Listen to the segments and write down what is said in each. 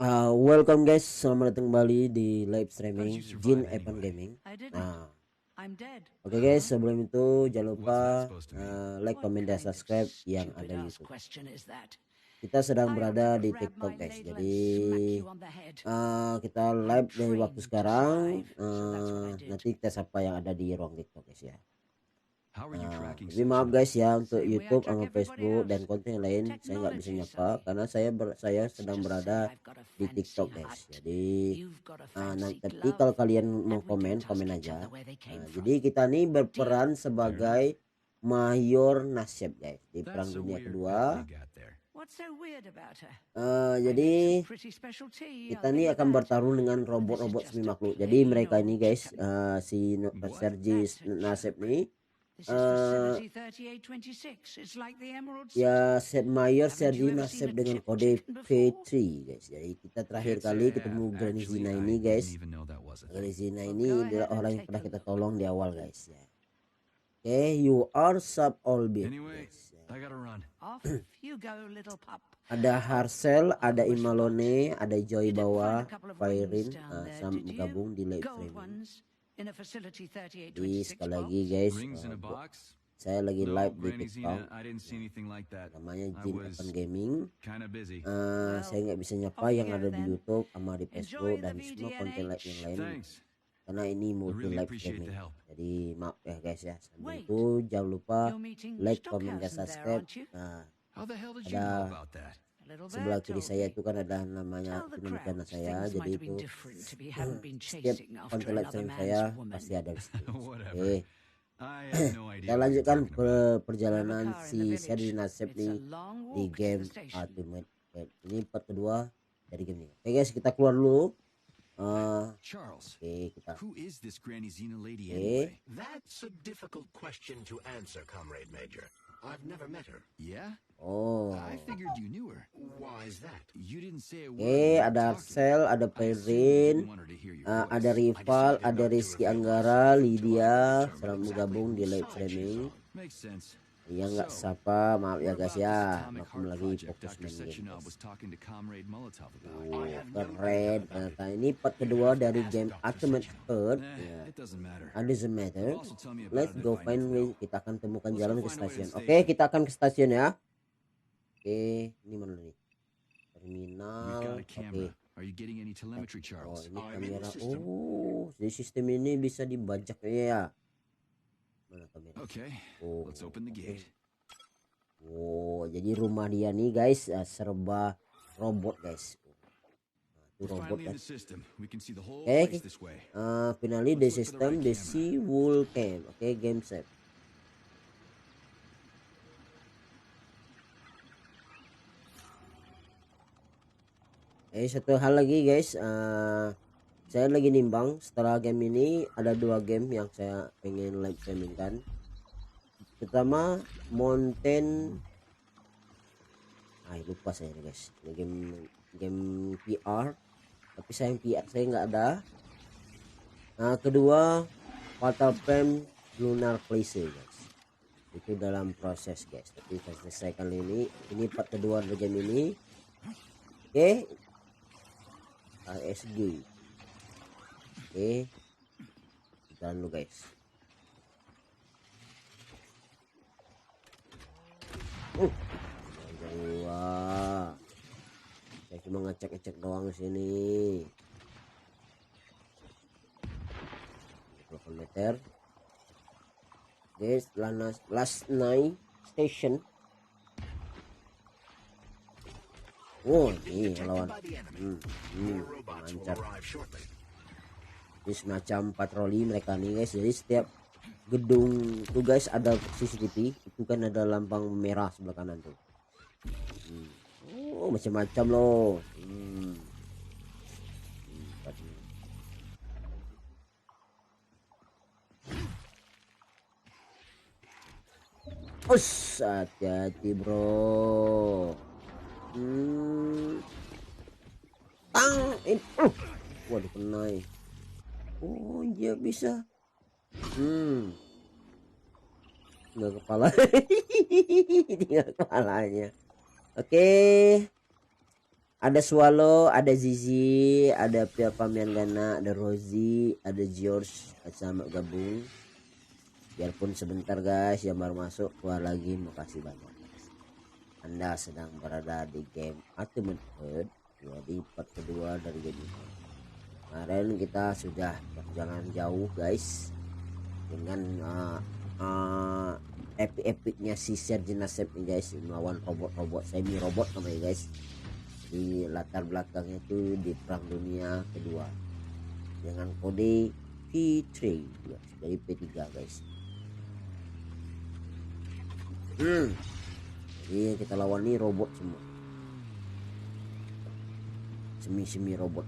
Welcome guys, selamat datang kembali di live streaming Jin Evan Gaming. Nah, oke guys, sebelum itu jangan lupa like, comment, dan subscribe yang ada di YouTube. Kita sedang berada di TikTok guys, jadi kita live dari waktu sekarang. Nanti kita sapa yang ada di ruang TikTok guys ya. Tapi maaf guys ya, untuk YouTube sama Facebook dan konten yang lain saya nggak bisa nyapa karena saya sedang berada di TikTok guys. Jadi tapi kalau kalian mau komen aja. Jadi kita nih berperan sebagai mayor Nasib guys di perang dunia kedua. Jadi kita nih akan bertarung dengan robot-robot semi makhluk. Jadi mereka ini guys, si Sergi Nasib nih ya Mayor Sergi Nasib dengan kode P3 guys. Jadi kita terakhir kali ketemu Granny Zina ini guys. Granny Zina ini adalah orang yang pernah kita tolong di awal guys ya. Oke, you are sub all bit guys. Ada Harsel, ada Imalone, ada Joy bawah, Fairin sama gabung di live streaming. Jadi sekali lagi guys, saya lagi live di TikTok, namanya Jin Evan Gaming. Saya nggak bisa nyapa yang ada di YouTube sama di Facebook dan semua konten live yang lain karena ini multi live streaming. Jadi maaf ya guys ya. Sambil itu jangan lupa like, comment, dan subscribe. Ada sebelah kiri saya itu kan ada namanya channel saya, jadi itu setiap konten live stream saya pasti ada di situ. Oke. Kita lanjutkan perjalanan si Sergi Nasib nih di game Ultimate. Ini part kedua dari game ini. Oke guys, kita keluar dulu. Charles, kita. Who is this Granny Zina lady anyway? That's a difficult question to answer, Comrade Major. I've never met her. Yeah? Oh. I figured you knew her. Why is that? You didn't say a word. Ada Sel, ada Perin, ada Rival, ada Rizky Anggara, Lydia, selamat bergabung di live streaming. Makes sense. Ya nggak sapa, maaf ya guys ya, aku lagi fokus main game. Keren, ternyata ini part kedua dari game Ultimate Earth. Doesn't matter. Let's go find way. Kita akan temukan jalan ke stasiun. Oke, kita akan ke stasiun ya. Oke, ini mana nih? Terminal. Oke. Are you getting any telemetry, Charles? Oh, ini kamera. Oh, jadi sistem ini bisa dibajak ya. Mana kamera? Okay, let's open the gate. Oh, jadi rumah dia nih guys, serba robot guys. Itu robot kan. Finally the system, the sea Fullgame. Oke, game set. Satu hal lagi guys, saya lagi nimbang setelah game ini ada dua game yang saya pengen live streaming kan. Pertama Mountain, lupa saya nih guys, game PR, tapi sayang PR saya nggak ada. Kedua Fatal Frame Lunar Place guys, itu dalam proses guys, tapi saya selesaikan ini part kedua dari game ini. Oke, ASG. Oke, jalan dulu guys. Wah, saya cuma ngecek doang di sini. 20 meter. Guys, last night station. Oh, ini lawan. Lancar. Ini semacam patroli mereka nih guys. Jadi setiap gedung tuh guys ada CCTV, itu kan ada lambang merah sebelah kanan tuh. Oh, macam-macam loh. Hati-hati bro. Waduh, kena. Oh, dia bisa. Tinggal kepala. Tinggal kepalanya. Oke. Ada Swallow, ada Zizi, ada Pia Pamianggana, ada Rosie, ada George sama gabung. Biarpun sebentar guys yang baru masuk, keluar lagi, makasih banyak guys. Anda sedang berada di game Ultimate Head, jadi part kedua dari game ini. Kemarin kita sudah berjalan jauh guys dengan epic-epicnya si Sergeant Nasib nih guys, melawan robot-robot semi robot namanya guys. Di latar belakangnya itu di perang dunia kedua dengan kode P3 guys, dari P3 guys. Jadi kita lawan nih robot semua, semi robot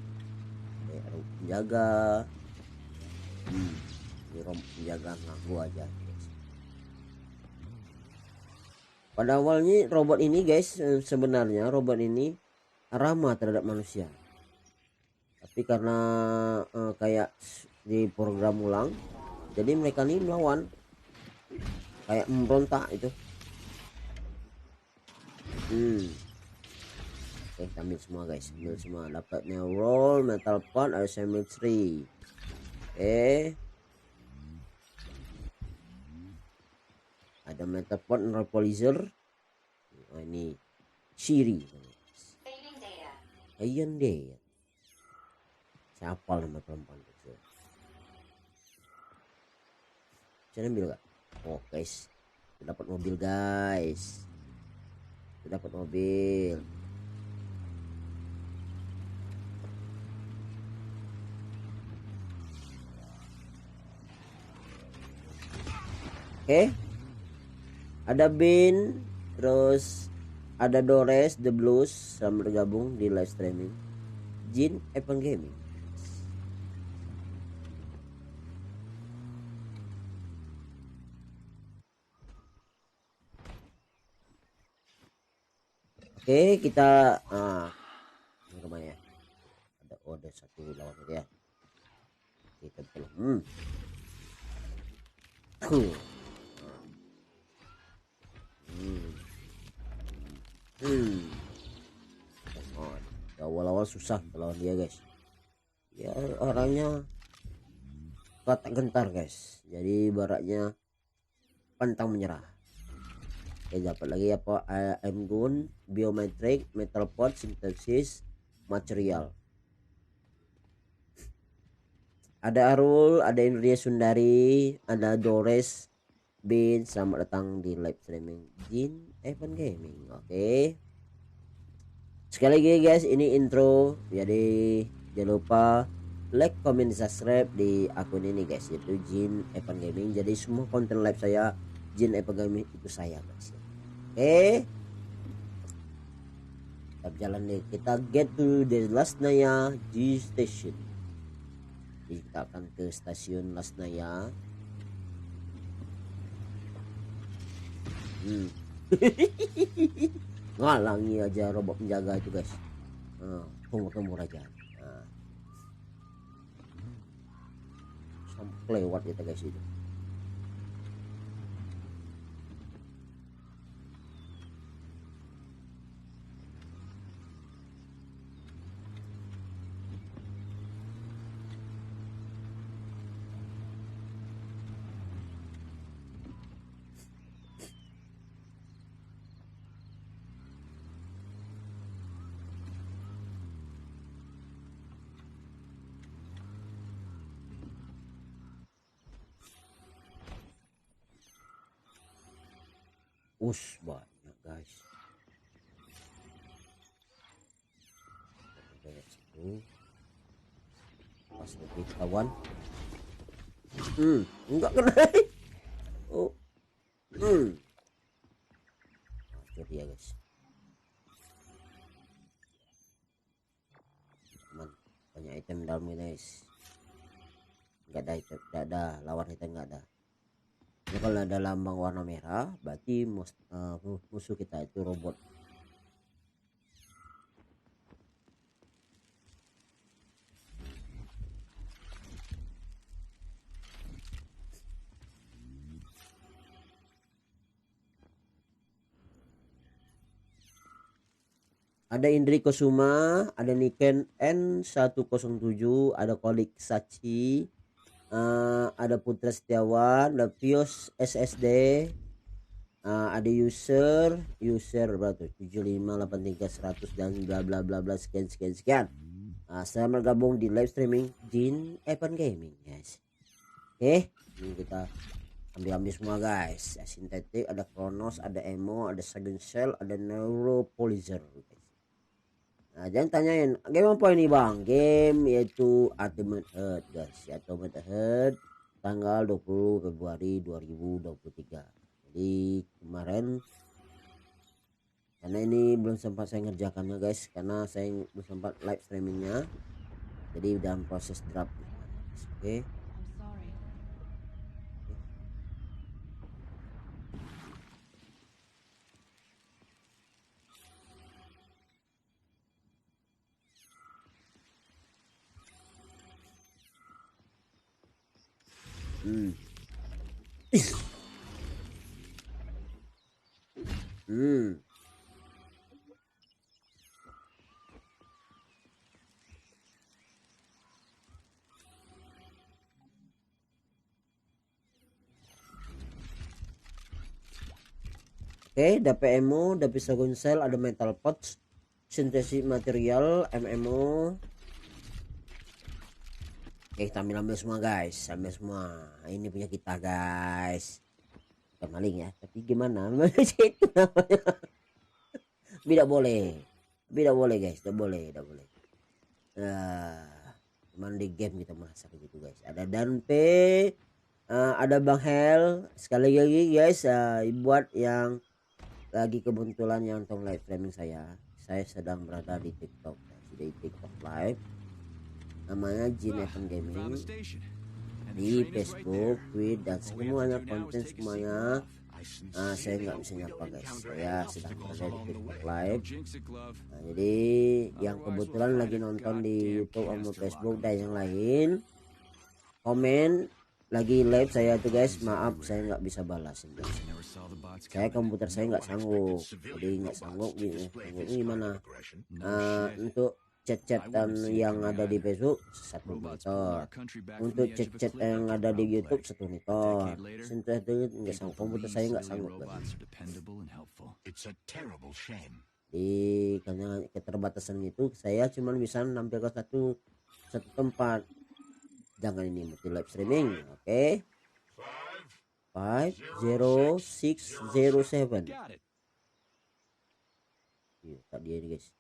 kayak penjaga. Ini robot penjaga ngaku aja guys. Pada awalnya robot ini guys, sebenarnya robot ini ramah terhadap manusia, tapi karena kayak di program ulang, jadi mereka nih melawan, kayak memberontak itu. Oke, ambil semua guys, ambil semua, dapatnya roll metal pot, ada cemetery. Ada metal pot, neutralizer. Ini Shiri. Ayan deh. Siapa nama perempuan itu? Saya ambil gak? Oh guys, kita dapat mobil guys. Kita dapat mobil. Oke. Ada Bin, terus ada Dores, The Blues sama bergabung di live streaming Jinx Gaming. Oke, kita namanya ada satu lawan gitu ya. Kita belum. Awal-awal susah lawan dia guys. Ya orangnya kata gentar guys. Jadi baratnya pantang menyerah. Dapat lagi apa? Gun, biometrik, metal pot, sintesis, material. Ada Arul, ada Indria Sundari, ada Dores, Bin. Selamat datang di live streaming Jinx Gaming. Oke. Sekali lagi guys, ini intro. Jadi jangan lupa like, comment, subscribe di akun ini guys, yaitu Jinx Gaming. Jadi semua konten live saya Jinx Gaming itu saya guys. Oke. Kita berjalan nih. Kita get to the last Naya G station. Jadi kita akan ke stasiun Last Naya. Ngalangi aja robot penjaga itu guys. Tunggu aja. Sampai lewat kita guys itu. Banyak guys. Banyak satu. Pas lebih kawan. Enggak kena. Itu dia guys. Teman, banyak item dalamnya guys. Enggak ada item, enggak ada lawan item, enggak ada. Ini kalau ada lambang warna merah berarti musuh kita itu robot. Ada Indri Kusuma, ada Niken N107, ada Kolik Sachi, ada Putra Setiawan, ada Pius SSD, ada user berapa tuh 7583 100 dan bla bla bla bla sekian. Selamat bergabung di live streaming Jinx Gaming guys. Oke, ini kita ambil semua guys. Sintetik, ada Kronos, ada Emo, ada Sagun Cell, ada Neuropolizer guys. Nah, jangan tanyain game apa ini bang. Game yaitu Atomic guys, Atomic tanggal 20 Februari 2023. Jadi kemarin, karena ini belum sempat saya ngerjakannya guys, karena saya belum sempat live streamingnya, jadi dalam proses draft. Oke. Oke, dapet emo, dapet sagun sel, ada metal pots, sintesis material, MMO. Oke, kita ambil semua guys, ambil semua. Ini punya kita guys. Bukan maling ya, tapi gimana? Itu namanya. Tidak boleh guys, tidak boleh. Cuman di game kita merasa begitu guys. Ada Danpe, ada Bang Hel. Sekali lagi guys, buat yang lagi kebetulan yang nonton live streaming saya sedang berada di TikTok, di TikTok live, namanya Jinx Gaming, di Facebook, Twitter dan semuanya konten semuanya. Saya nggak bisa nyapa guys, saya sedang berada di TikTok live. Jadi yang kebetulan lagi nonton di YouTube sama Facebook dan yang lain, komen lagi live saya tuh guys, maaf saya nggak bisa balas guys. Saya komputer saya nggak sanggup, jadi nggak sanggup gimana. Untuk chat-chatan yang ada di Facebook 1 monitor, untuk chat-chat yang ada di YouTube 1 monitor. Sentuh itu nggak sanggup, komputer saya nggak sanggup guys. Karena keterbatasan itu saya cuma bisa nampilkan satu tempat. Jangan ini multi live streaming. Oke. 50607. Iya, tadi ini guys.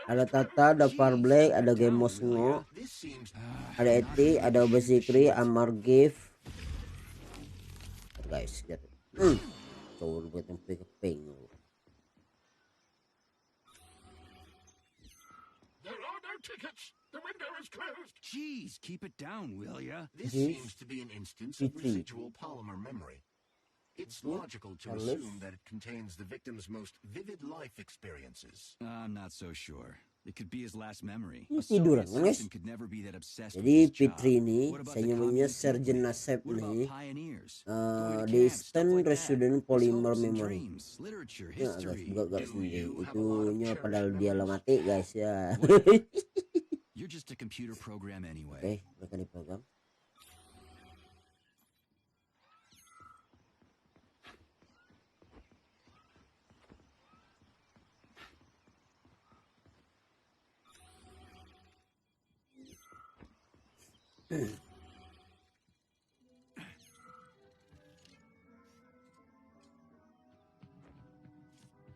Ada Tata, ada Farblack, ada Game Mosngo, ada Eti, ada Obesikri, Amar Gift. Guys, jatuh. Coba buat yang ping. Jeez, keep it down, will ya? This seems to be an instance of residual polymer memory. It's logical to assume that it contains the victim's most vivid life experiences. I'm not so sure. It could be his last memory. Tiduran guys. Jadi Fitri ini saya nyebutnya Sergeant Nasib nih, di Eastern Resident Polymer Memory. Ya guys, buka sendiri itunya padahal dia mati guys ya. You're just a computer program anyway. Oke, mereka di program.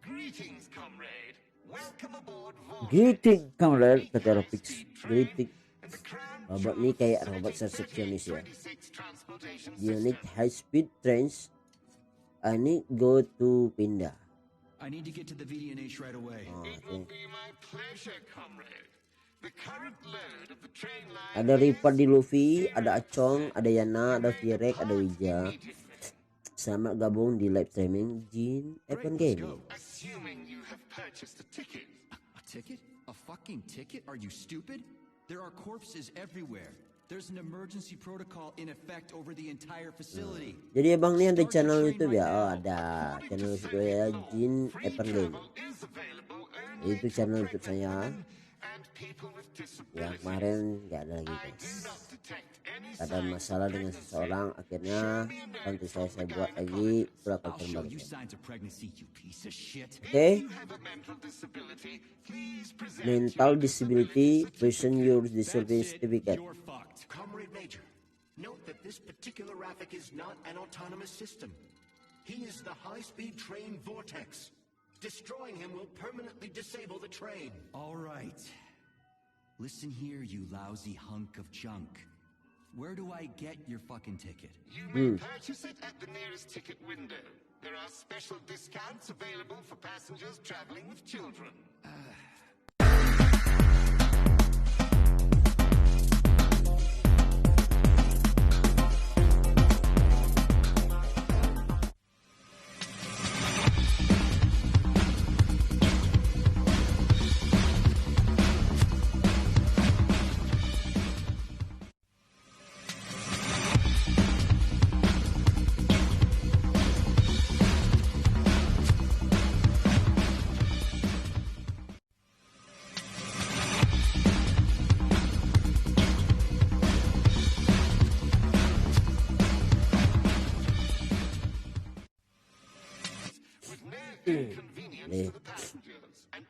Greetings, comrade. Welcome aboard Greeting kamera Keterapix. Greeting. Robot ini kayak robot resepsionis ya. Unit high speed trains. I need go to pindah. I need to get to the VDNH right away. It will be my pleasure, comrade. The current load of the train line. Ada Ripa di Luffy, ada Acong, ada Yana, ada Virek, ada Wija. Selamat gabung di live streaming Jinx Gaming. Assuming you have purchased a ticket. A ticket? A fucking ticket? Are you stupid? There are corpses everywhere. There's an emergency protocol in effect over the entire facility. Jadi abang nih ada channel YouTube ya. Oh, ada channel YouTube ya, Fullgame. Itu channel YouTube saya. Yang kemarin nggak ada lagi guys. Ada masalah dengan seseorang, akhirnya nanti saya buat lagi berapa kembali. Oke. Mental disability, present your disability certificate. Comrade Major, note that this particular Raffic is not an autonomous system. He is the high-speed train vortex. Destroying him will permanently disable the train. All right. Listen here, you lousy hunk of junk. Where do I get your fucking ticket? You may purchase it at the nearest ticket window. There are special discounts available for passengers traveling with children.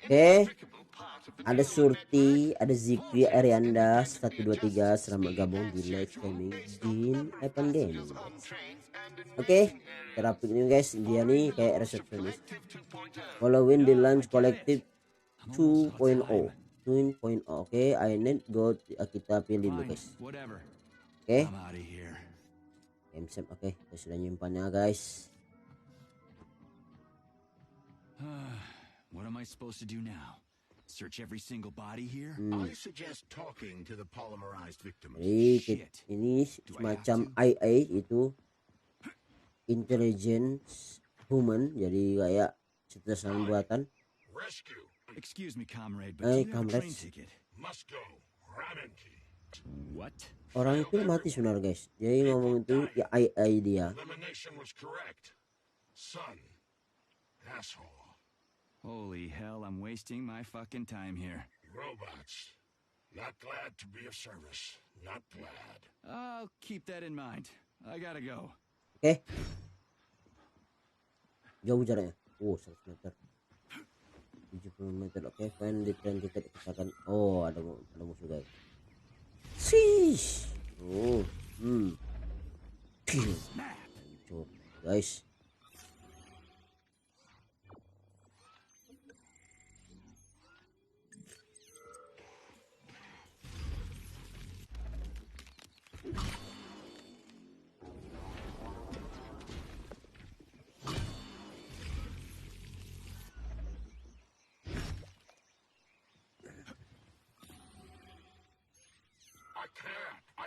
Oke. Ada Surti, ada Zikri Arianda 123, selamat gabung di live streaming di Game. Oke, terapi ini guys, dia nih kayak resepsionis. Following the lunch collective 2.0. Oke, I need go, kita pilih dulu guys. Oke. Oke, kita sudah nyimpannya guys. What am I supposed to do now? Search every single body here? I suggest talking to the polymerized victims. Ini semacam IA, itu intelligence human, jadi kayak cerdasan buatan. Excuse me, comrade, but do you have a train ticket? Must go. Ramen-key. What? Orang itu mati sebenarnya guys. Jadi ngomong itu ya IA dia. Elimination was correct. Son. Asshole. Holy hell, I'm wasting my fucking time here. Robots. Not glad to be of service. Not glad. I'll keep that in mind. I gotta go. Oke. Jauh jaraknya. 100 meter. 70 meter. Oke, find the train ticket. Misalkan, ada musuh guys. Sih. Hancur guys.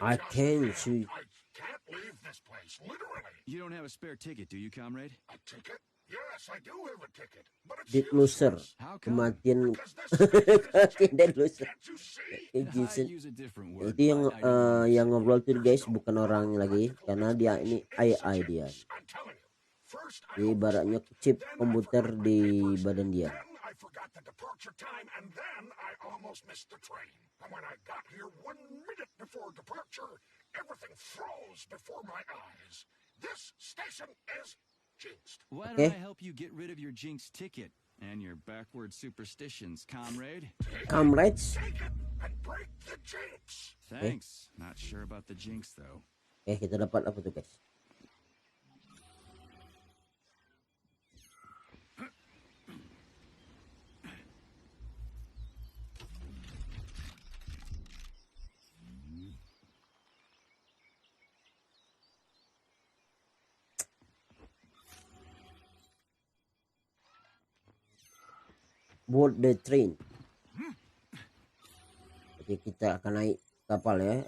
I can't see. I can't leave this place, literally. You don't have a spare ticket, do you, comrade? A ticket? Yes, I do have a ticket. But it's Dead loser. How come? Kematian dead loser. Use a different word. Itu yang ngobrol tuh guys bukan orang lagi, karena dia ini AI dia. I'm telling you. First, Jadi ibaratnya chip komputer di badan dia. I forgot the departure time, and then I almost missed the train. And when I got here 1 minute before departure, everything froze before my eyes. This station is jinxed. Why don't I help you get rid of your Jinx ticket and your backward superstitions, comrade? Comrades. Take it and break the jinx. Thanks. Not sure about the Jinx, though. Kita dapat apa tuh guys? Board the train. Oke, kita akan naik kapal ya,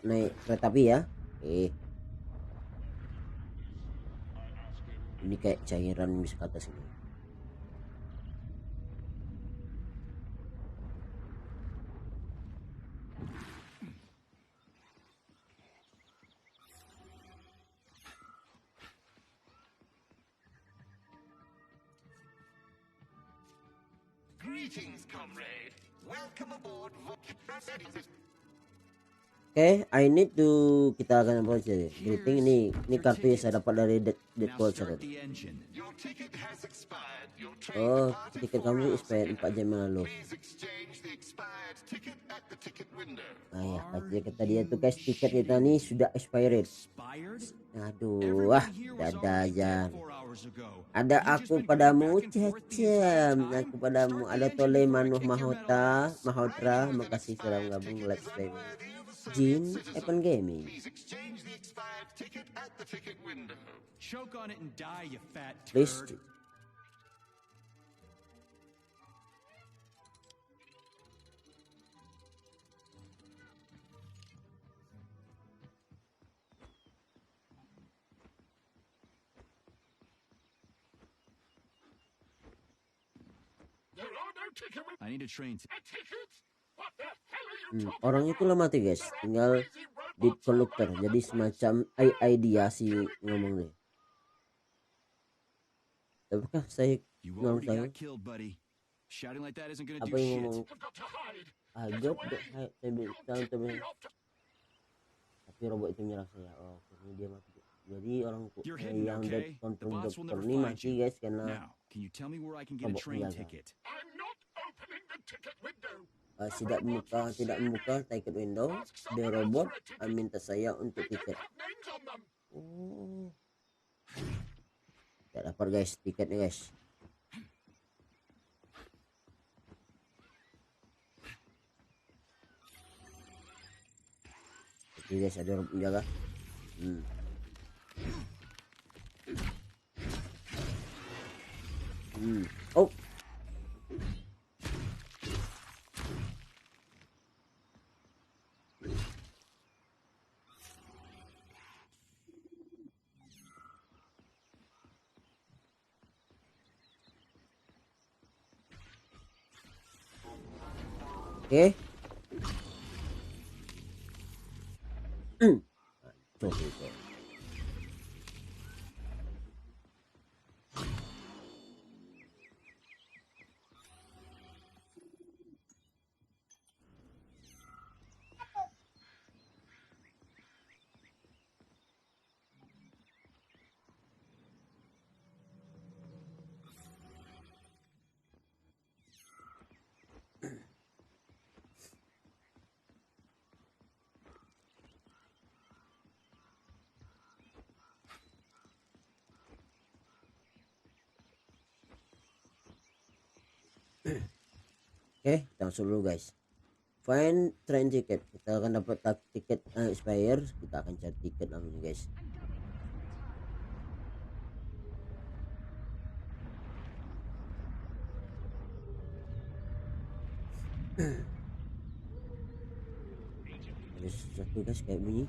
naik kereta api ya. Oke. Ini kayak cairan, bisa ke atas ini. Oke, Oke, I need to, kita akan apa aja. Greeting ini kartu yang saya dapat dari Deadpool satu. Oh, tiket kamu expired 4 jam yang lalu. Nah ya, kata dia tuh guys, tiket kita nih sudah expired. Aduh, dada aja. Ada aku padamu, cecem. Aku padamu, ada Tole Manuh Mahotra. Makasih sudah menggabung live stream. Jin Open Gaming. Please. Orang itu lah mati guys, tinggal di konduktor, jadi semacam ideasi ngomong nih. Apakah saya ngomong saya? Apa yang ngomong? Job tapi robot itu nyerang saya. Oh, ini dia mati. Jadi orang yang kontrol dokter ini mati guys karena robot penjaga. Tidak membuka ticket window. The robot minta saya untuk tiket. Oh, tidak dapat guys tiketnya guys. Oke guys, ada robot penjaga. Oh, oke. Oke, langsung dulu guys. Find train ticket. Kita akan dapat tiket expire. Kita akan cari tiket langsung guys. Ada sesuatu guys kayak bunyi.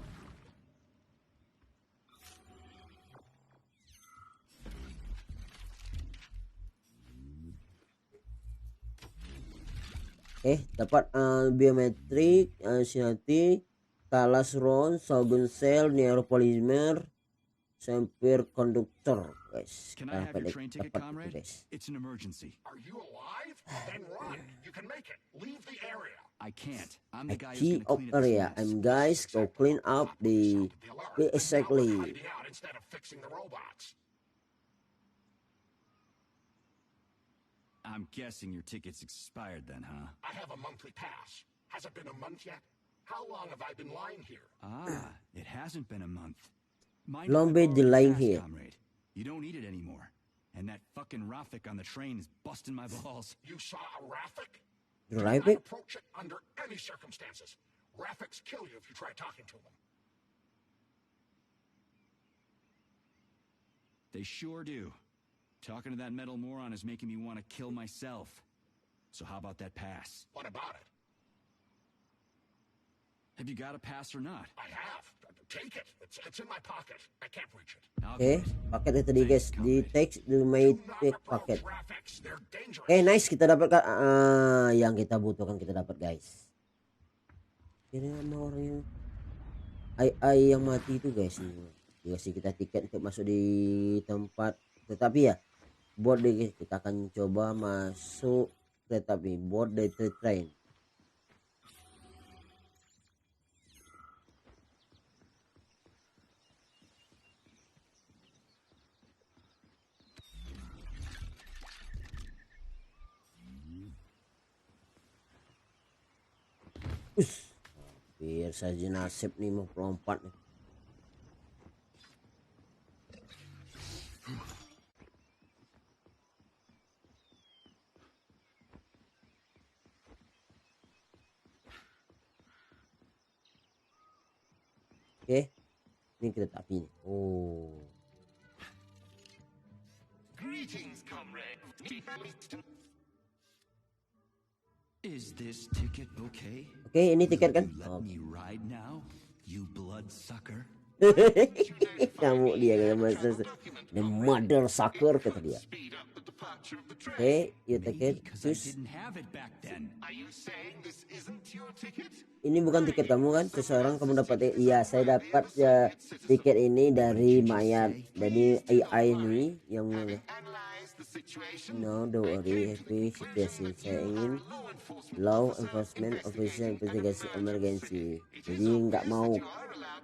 Dapat biometrik, sinati, talas ron, shogun cell, neuropolymer, sempir konduktor, guys. Kita dapat itu guys. It's an emergency. Are you alive? Then run. You can make it. Leave the area. I can't. I'm the guy who's gonna clean up area. I'm guys go clean up the exactly. Instead of fixing the robots. I'm guessing your ticket's expired then, huh? I have a monthly pass. Has it been a month yet? How long have I been lying here? It hasn't been a month. Long been lying here. Comrade. You don't need it anymore. And that fucking Rafik on the train is busting my balls. You saw a Rafik? Rafik? Do not approach it under any circumstances. Rafiks kill you if you try talking to them. They sure do. Talking to that metal moron is making me want to kill myself. So how about that pass? What about it? Have you got a pass or not? I have. Take it. It's in my pocket. I can't reach it. Paket itu tadi guys, di text di my paket. Nice, kita dapat yang kita butuhkan kita dapat guys. Ini sama orang yang ai yang mati itu guys. Dikasih kita tiket untuk masuk di tempat, tetapi ya buat deh kita akan coba masuk kereta api, board the train. Hampir saja nasib nih mau lompat nih. Oke, ini kereta api nih. Oh. Greetings, comrade. Is this ticket okay? Oke, ini tiket kan? Let me ride now, you blood sucker. Kamu dia kayak masa the mother sucker kata dia. Oke, you tiket. Sus. Ini bukan tiket kamu kan? Seseorang kamu dapat? Iya, saya dapat ya tiket ini dari mayat. Jadi AI ini yang no, don't worry, happy situation. Saya ingin law enforcement officer investigasi emergency. Jadi nggak mau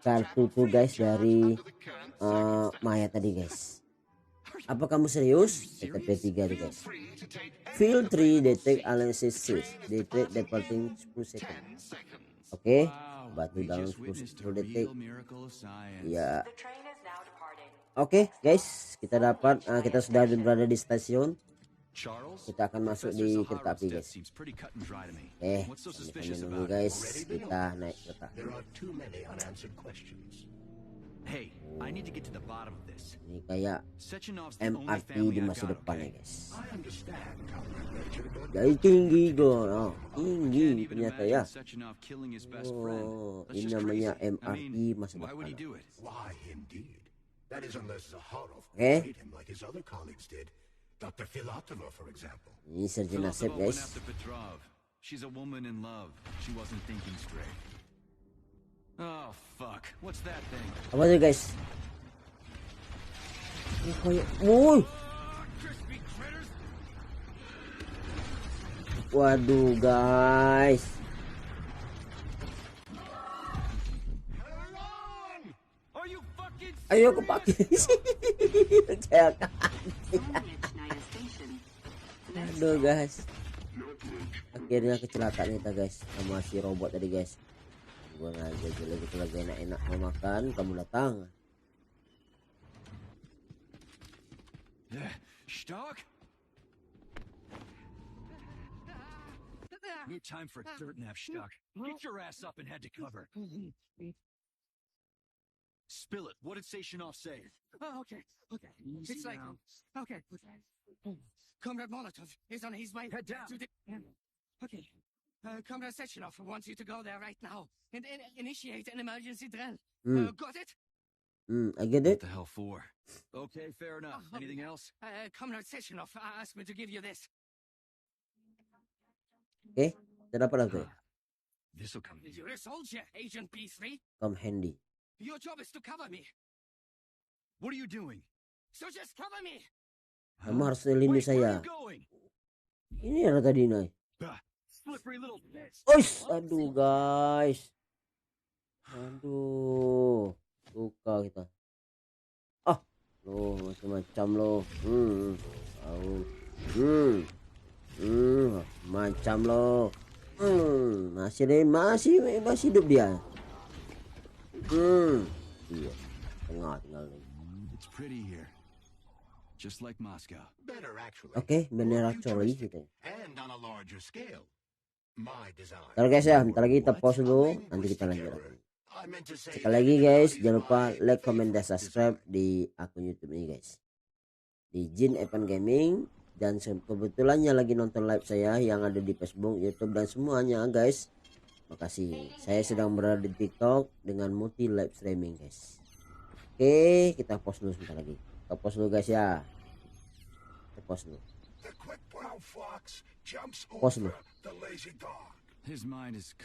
kartu tuh guys dari mayat tadi guys. Apa kamu serius? TP3 nih guys. Field 3 detect analysis 6. Detect departing 10 second. Oke, batu dalam 10 detik. Ya. Oke guys, kita dapat kita sudah berada di stasiun. Kita akan masuk di kereta api guys. Sambil menunggu guys, kita naik kereta. Ini kayak MRT di masa depan ya guys. Jadi tinggi go, tinggi ternyata ya. Oh, ini namanya MRT masa depan. Ini Sergeant Nasib guys. Oh fuck, what's that thing? Apa tuh guys? Wuih. Waduh guys. Ayo kepake. Aduh guys. Akhirnya kecelakaan kita guys sama si robot tadi guys. Gua ngajak dulu gitu lagi enak-enak mau makan, kamu datang. Stark? No time for a dirt nap, Stark. Get your ass up and head to cover. Spill it. What did Sashanov say? Oh, okay. It's like, okay. Comrade Molotov is on his way. Head down. To the... Okay. Comrade Sechenov wants you to go there right now and initiate an emergency drill. Got it? I get it. What the hell for? Okay, fair enough. Anything else? Comrade Sechenov asked me to give you this. Okay, kita dapat apa? This'll come. You're a soldier, Agent B3. Come handy. Your job is to cover me. What are you doing? So just cover me. Kamu harus lindungi saya. Ini ada tadi nih. Aduh guys. Aduh. Suka kita. Loh macam-macam loh. Macam loh. Masih hidup dia. Iya. Tengah tinggal nih. It's pretty here. Just like Moscow. Better actually. Oke, bener actually gitu. And on a larger scale. My design. Ntar guys ya, bentar lagi kita pause dulu, nanti kita lanjut. Sekali lagi guys, jangan lupa like, comment, dan subscribe di akun YouTube ini guys. Di Jin Evan Gaming, dan kebetulannya lagi nonton live saya yang ada di Facebook, YouTube dan semuanya guys. Makasih. Saya sedang berada di TikTok dengan multi live streaming guys. Oke, kita pause dulu sebentar lagi. Kita pause dulu guys ya. Kita pause dulu. Pause dulu. His mind is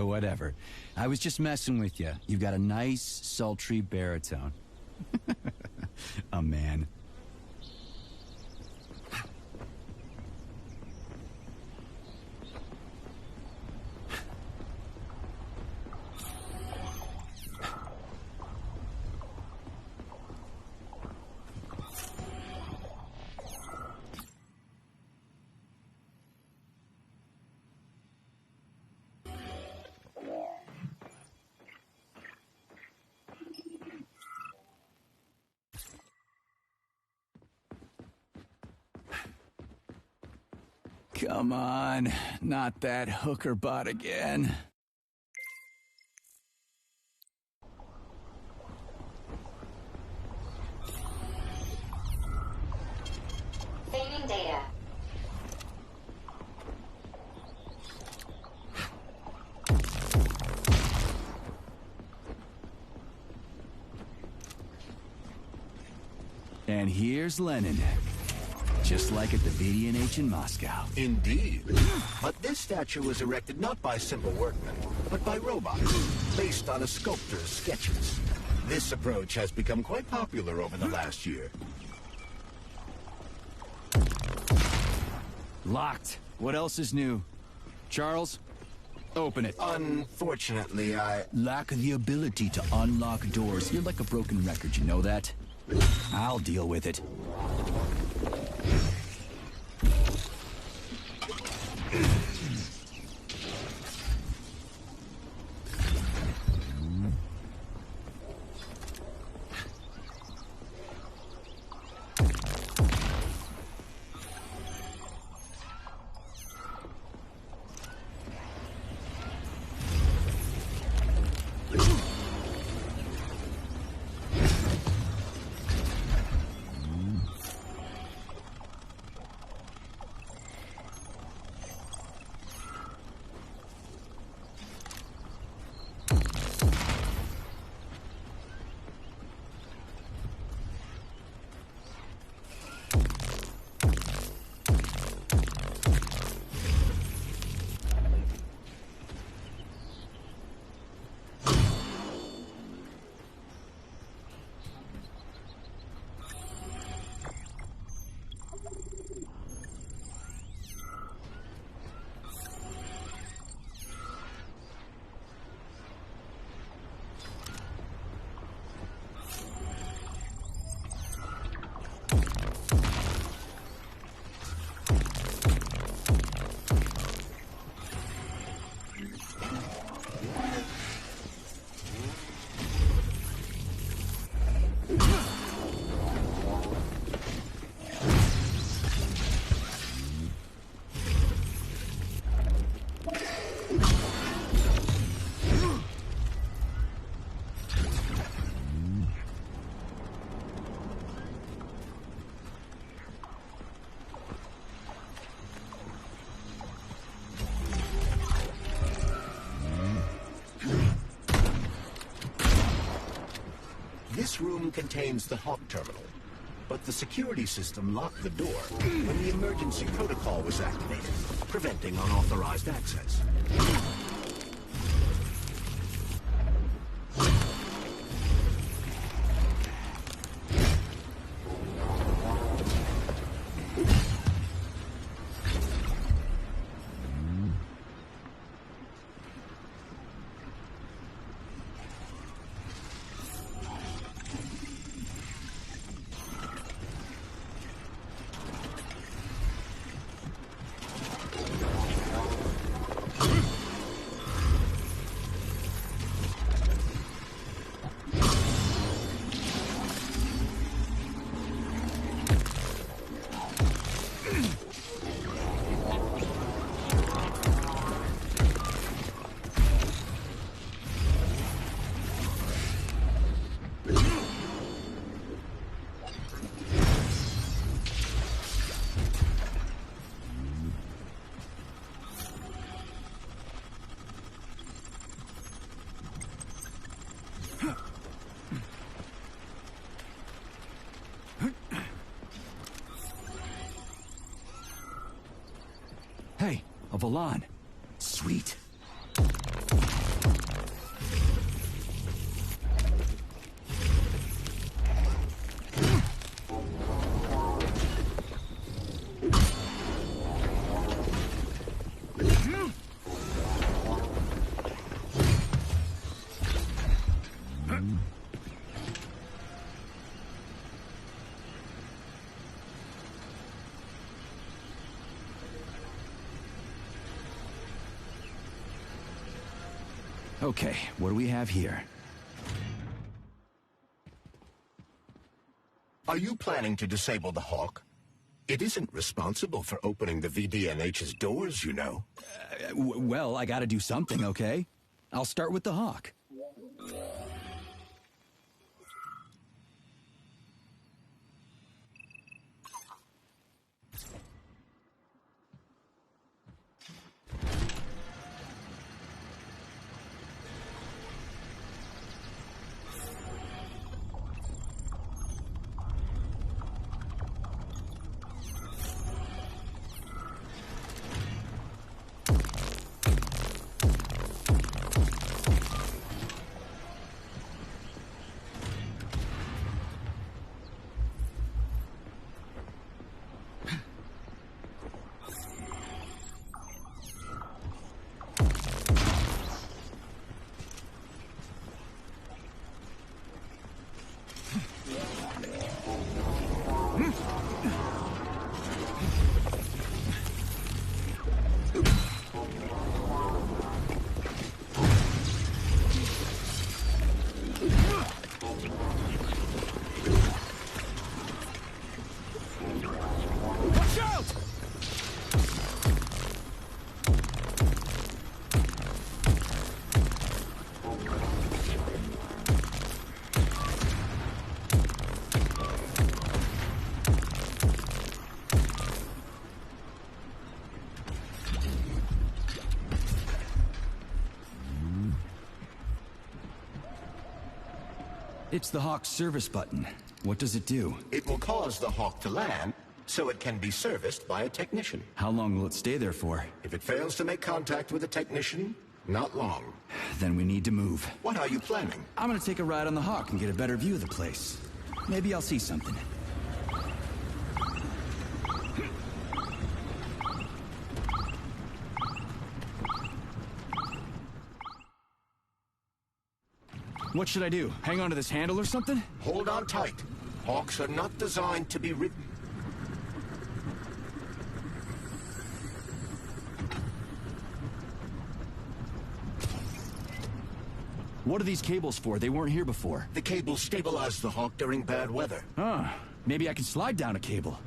Whatever. I was just messing with you. You've got a nice, sultry baritone. A man. Come on, not that hooker bot again. Saving data. And here's Lenin. Just like at the VDNH in Moscow. Indeed. But this statue was erected not by simple workmen, but by robots, based on a sculptor's sketches. This approach has become quite popular over the last year. Locked. What else is new? Charles, open it. Unfortunately, I lack the ability to unlock doors. You're like a broken record, you know that? I'll deal with it. This room contains the hawk terminal, but the security system locked the door when the emergency protocol was activated, preventing unauthorized access. Hey, a Valan. Sweet. Okay, what do we have here? Are you planning to disable the Hawk? It isn't responsible for opening the VDNH's doors, you know. Well, I gotta do something, okay? I'll start with the Hawk. It's the Hawk's service button. What does it do? It will cause the Hawk to land, so it can be serviced by a technician. How long will it stay there for? If it fails to make contact with a technician, not long. Then we need to move. What are you planning? I'm gonna take a ride on the Hawk and get a better view of the place. Maybe I'll see something. What should I do? Hang on to this handle or something? Hold on tight. Hawks are not designed to be ridden. What are these cables for? They weren't here before. The cables stabilize the Hawk during bad weather. Huh. Maybe I can slide down a cable.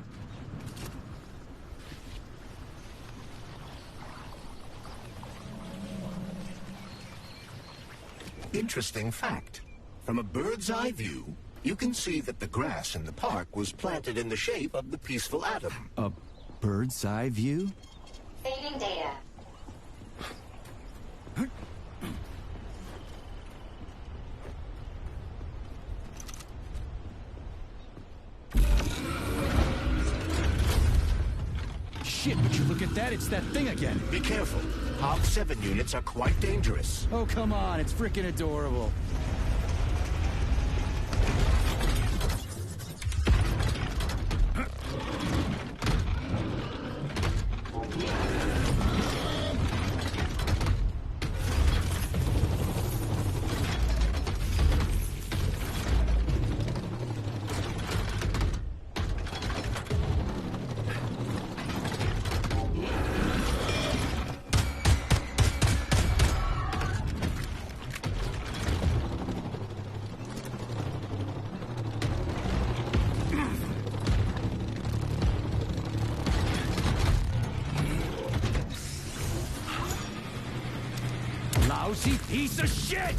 Interesting fact. From a bird's eye view, you can see that the grass in the park was planted in the shape of the peaceful atom. A bird's eye view? Saving data. Shit, would you look at that? It's that thing again. Be careful. Hawk 7 units are quite dangerous. Oh, come on. It's freaking adorable. Lousy piece of shit!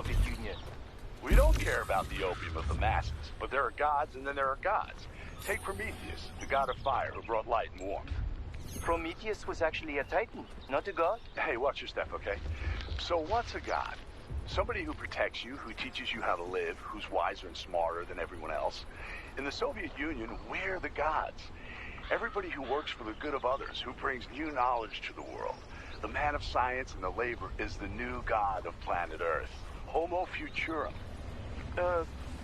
Soviet Union. We don't care about the opium of the masses, but there are gods and then there are gods. Take Prometheus, the god of fire who brought light and warmth. Prometheus was actually a titan, not a god. Hey, watch your step, okay? So what's a god? Somebody who protects you, who teaches you how to live, who's wiser and smarter than everyone else. In the Soviet Union, we're the gods. Everybody who works for the good of others, who brings new knowledge to the world. The man of science and the labor is the new god of planet Earth. Homo Futurum.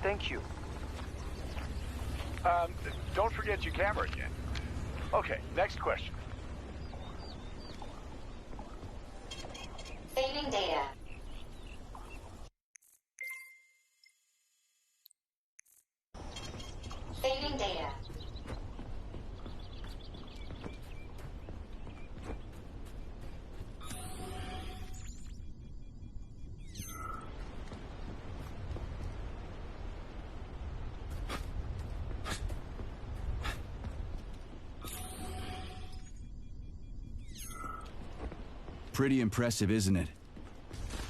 Thank you. Don't forget your camera again. Okay, next question. Saving data. Saving data. Pretty impressive, isn't it?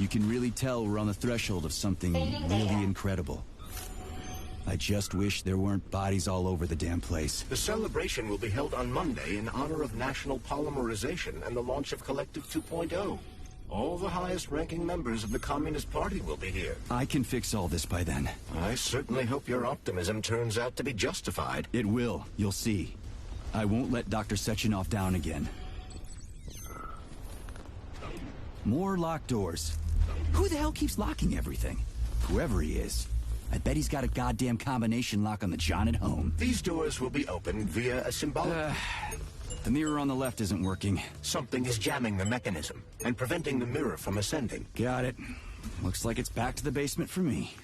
You can really tell we're on the threshold of something really incredible. I just wish there weren't bodies all over the damn place. The celebration will be held on Monday in honor of national polymerization and the launch of Collective 2.0. All the highest-ranking members of the Communist Party will be here. I can fix all this by then. I certainly hope your optimism turns out to be justified. It will, you'll see. I won't let Dr. Sechenov down again. More locked doors. Who the hell keeps locking everything? Whoever he is. I bet he's got a goddamn combination lock on the John at home. These doors will be opened via a symbolic... The mirror on the left isn't working. Something is jamming the mechanism and preventing the mirror from ascending. Got it. Looks like it's back to the basement for me.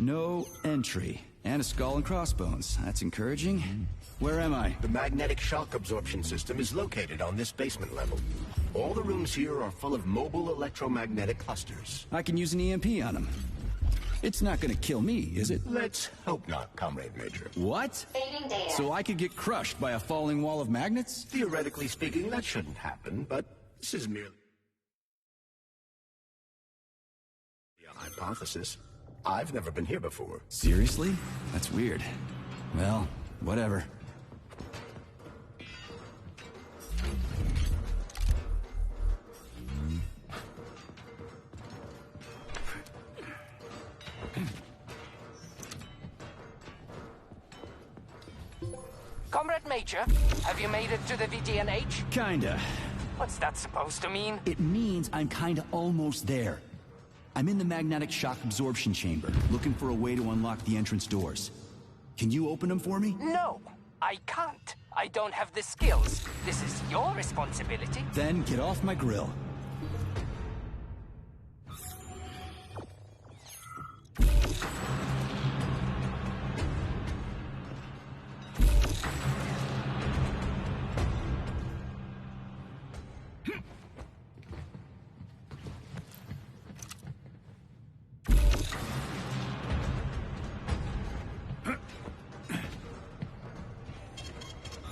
No entry. And a skull and crossbones. That's encouraging. Where am I? The magnetic shock absorption system is located on this basement level. All the rooms here are full of mobile electromagnetic clusters. I can use an EMP on them. It's not gonna kill me, is it? Let's hope not, Comrade Major. What? Saving data. So I could get crushed by a falling wall of magnets? Theoretically speaking, that shouldn't happen, but this is merely a hypothesis. I've never been here before. Seriously? That's weird. Well, whatever. Comrade Major, have you made it to the VGNH? Kinda. What's that supposed to mean? It means I'm kinda almost there. I'm in the magnetic shock absorption chamber, looking for a way to unlock the entrance doors. Can you open them for me? No, I can't. I don't have the skills. This is your responsibility. Then get off my grill.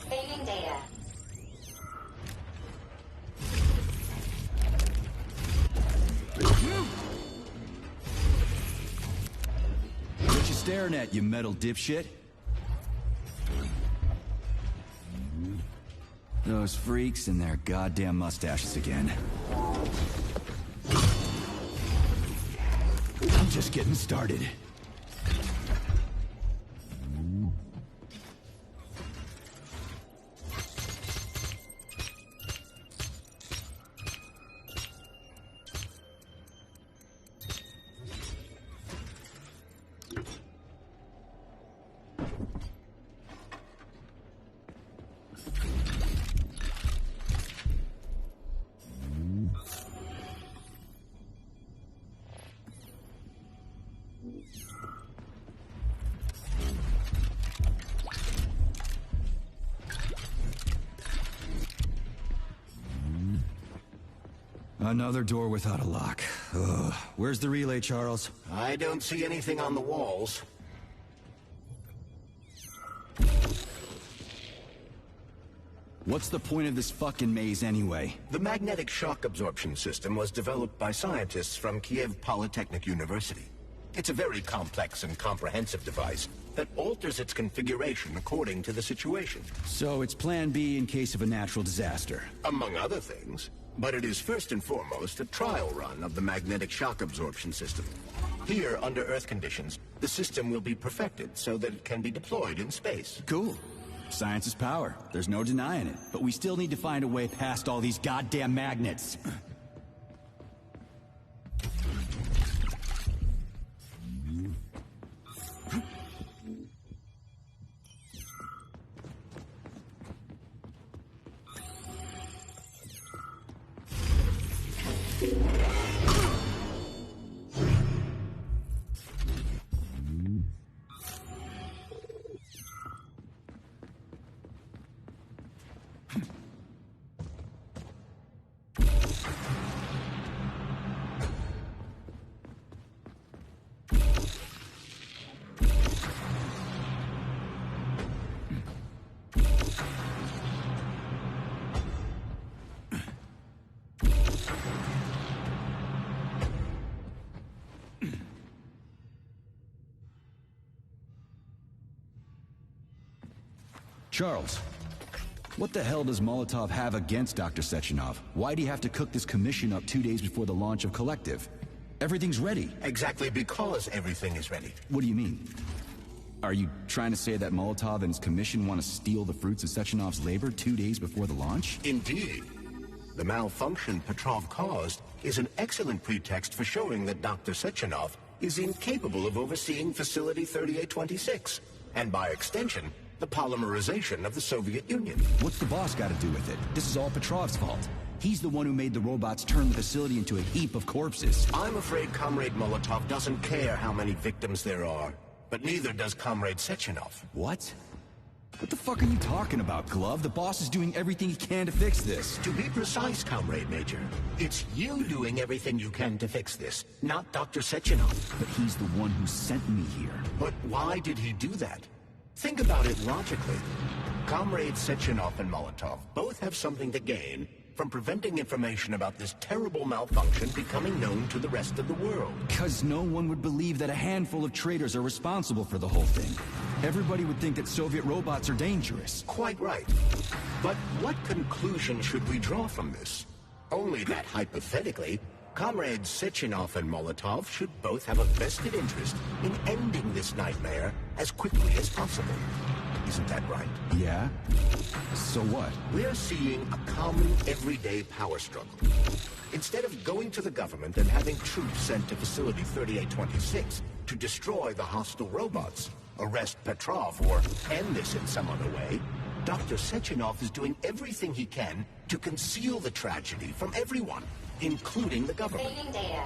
Saving data. What you staring at, you metal dipshit? Those freaks and their goddamn mustaches again. I'm just getting started. Another door without a lock. Ugh. Where's the relay, Charles? I don't see anything on the walls. What's the point of this fucking maze anyway? The magnetic shock absorption system was developed by scientists from Kiev Polytechnic University. It's a very complex and comprehensive device that alters its configuration according to the situation. So it's plan B in case of a natural disaster. Among other things. But it is first and foremost a trial run of the magnetic shock absorption system. Here, under Earth conditions, the system will be perfected so that it can be deployed in space. Cool. Science is power. There's no denying it. But we still need to find a way past all these goddamn magnets. Charles, what the hell does Molotov have against Dr. Sechenov? Why'd he have to cook this commission up 2 days before the launch of Collective? Everything's ready. Exactly because everything is ready. What do you mean? Are you trying to say that Molotov and his commission want to steal the fruits of Sechenov's labor 2 days before the launch? Indeed. The malfunction Petrov caused is an excellent pretext for showing that Dr. Sechenov is incapable of overseeing Facility 3826, and by extension, the polymerization of the Soviet Union. What's the boss got to do with it? This is all Petrov's fault. He's the one who made the robots turn the facility into a heap of corpses. I'm afraid Comrade Molotov doesn't care how many victims there are, but neither does Comrade Sechenov. What? What the fuck are you talking about, Glove? The boss is doing everything he can to fix this. To be precise, Comrade Major, it's you doing everything you can to fix this, not Dr. Sechenov. But he's the one who sent me here. But why did he do that? Think about it logically. Comrades Sechenov and Molotov both have something to gain from preventing information about this terrible malfunction becoming known to the rest of the world. Because no one would believe that a handful of traitors are responsible for the whole thing. Everybody would think that Soviet robots are dangerous. Quite right. But what conclusion should we draw from this? Only that hypothetically, Comrades Sechenov and Molotov should both have a vested interest in ending this nightmare as quickly as possible. Isn't that right? Yeah? So what? We're seeing a common, everyday power struggle. Instead of going to the government and having troops sent to Facility 3826 to destroy the hostile robots, arrest Petrov, or end this in some other way, Dr. Sechenov is doing everything he can to conceal the tragedy from everyone, including the government. Saving data.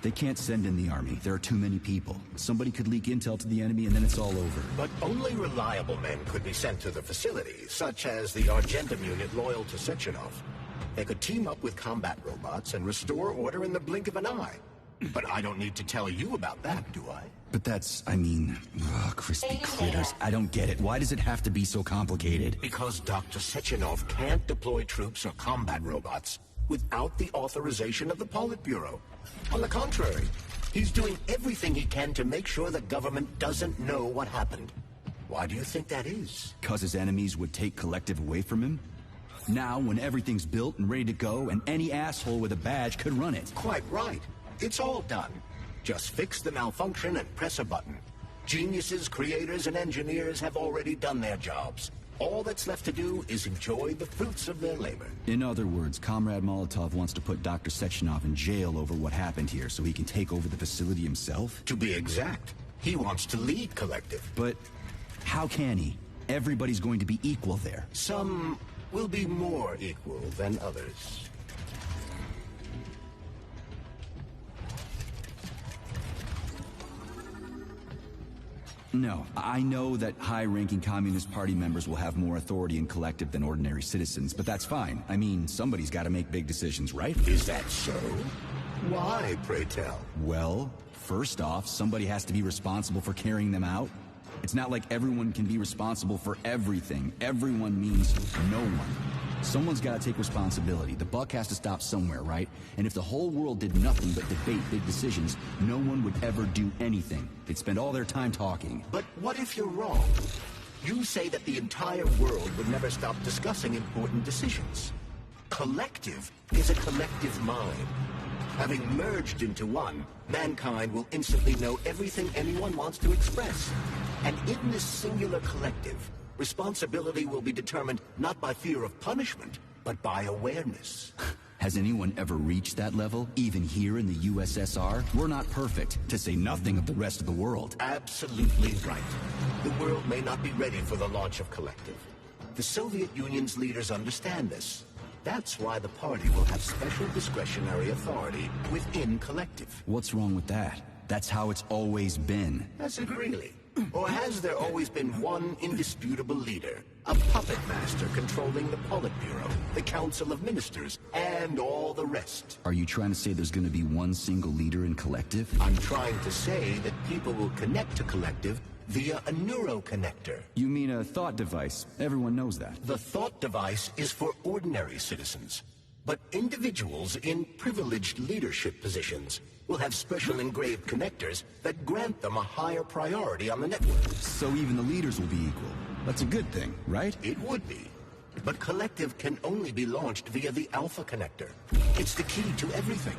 They can't send in the army. There are too many people. Somebody could leak intel to the enemy and then it's all over. But only reliable men could be sent to the facility, such as the Argentum unit loyal to Sechenov. They could team up with combat robots and restore order in the blink of an eye. But I don't need to tell you about that, do I? But that's, I mean, crispy critters. I don't get it. Why does it have to be so complicated? Because Dr. Sechenov can't deploy troops or combat robots without the authorization of the Politburo. On the contrary, he's doing everything he can to make sure the government doesn't know what happened. Why do you think that is? Because his enemies would take collective away from him? Now, when everything's built and ready to go, and any asshole with a badge could run it. Quite right. It's all done. Just fix the malfunction and press a button. Geniuses, creators, and engineers have already done their jobs. All that's left to do is enjoy the fruits of their labor. In other words, Comrade Molotov wants to put Dr. Sechenov in jail over what happened here so he can take over the facility himself? To be exact, he wants to lead Collective. But how can he? Everybody's going to be equal there. Some will be more equal than others. No, I know that high-ranking Communist Party members will have more authority in Collective than ordinary citizens, but that's fine. I mean, somebody's got to make big decisions, right? Is that so? Why, pray tell? Well, first off, somebody has to be responsible for carrying them out. It's not like everyone can be responsible for everything. Everyone means no one. Someone's got to take responsibility. The buck has to stop somewhere, right? And if the whole world did nothing but debate big decisions, no one would ever do anything. They'd spend all their time talking. But what if you're wrong? You say that the entire world would never stop discussing important decisions. Collective is a collective mind. Having merged into one, mankind will instantly know everything anyone wants to express. And in this singular collective, responsibility will be determined not by fear of punishment, but by awareness. Has anyone ever reached that level, even here in the USSR? We're not perfect, to say nothing of the rest of the world. Absolutely right. The world may not be ready for the launch of Collective. The Soviet Union's leaders understand this. That's why the party will have special discretionary authority within Collective. What's wrong with that? That's how it's always been. Has it really? Or has there always been one indisputable leader? A puppet master controlling the Politburo, the Council of Ministers, and all the rest? Are you trying to say there's going to be one single leader in Collective? I'm trying to say that people will connect to Collective via a neuroconnector. You mean a thought device? Everyone knows that. The thought device is for ordinary citizens. But individuals in privileged leadership positions will have special engraved connectors that grant them a higher priority on the network. So even the leaders will be equal. That's a good thing, right? It would be. But Collective can only be launched via the Alpha Connector. It's the key to everything,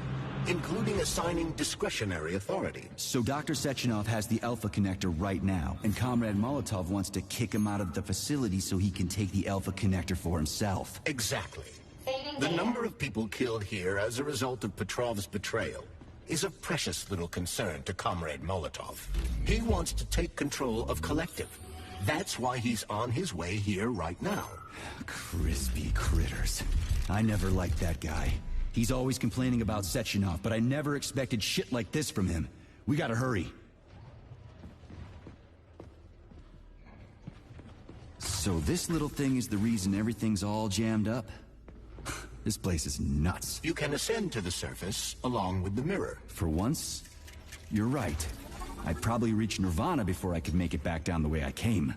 including assigning discretionary authority. So Dr. Sechenov has the Alpha Connector right now, and Comrade Molotov wants to kick him out of the facility so he can take the Alpha Connector for himself. Exactly. The number of people killed here as a result of Petrov's betrayal is a precious little concern to Comrade Molotov. He wants to take control of Collective. That's why he's on his way here right now. Crispy critters. I never liked that guy. He's always complaining about Sechenov, but I never expected shit like this from him. We gotta hurry. So this little thing is the reason everything's all jammed up? This place is nuts. You can ascend to the surface along with the mirror. For once, you're right. I'd probably reach Nirvana before I could make it back down the way I came.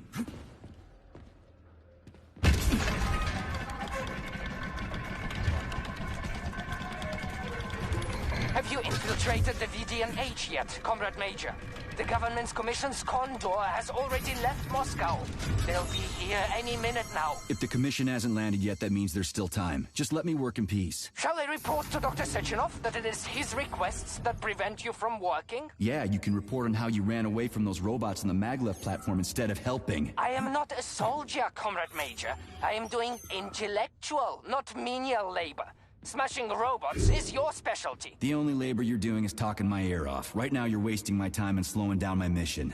Have you infiltrated the VDNH yet, Comrade Major? The government's commission's Condor has already left Moscow. They'll be here any minute now. If the commission hasn't landed yet, that means there's still time. Just let me work in peace. Shall I report to Dr. Sechenov that it is his requests that prevent you from working? Yeah, you can report on how you ran away from those robots on the maglev platform instead of helping. I am not a soldier, Comrade Major. I am doing intellectual, not menial labor. Smashing robots is your specialty. The only labor you're doing is talking my ear off. Right now you're wasting my time and slowing down my mission.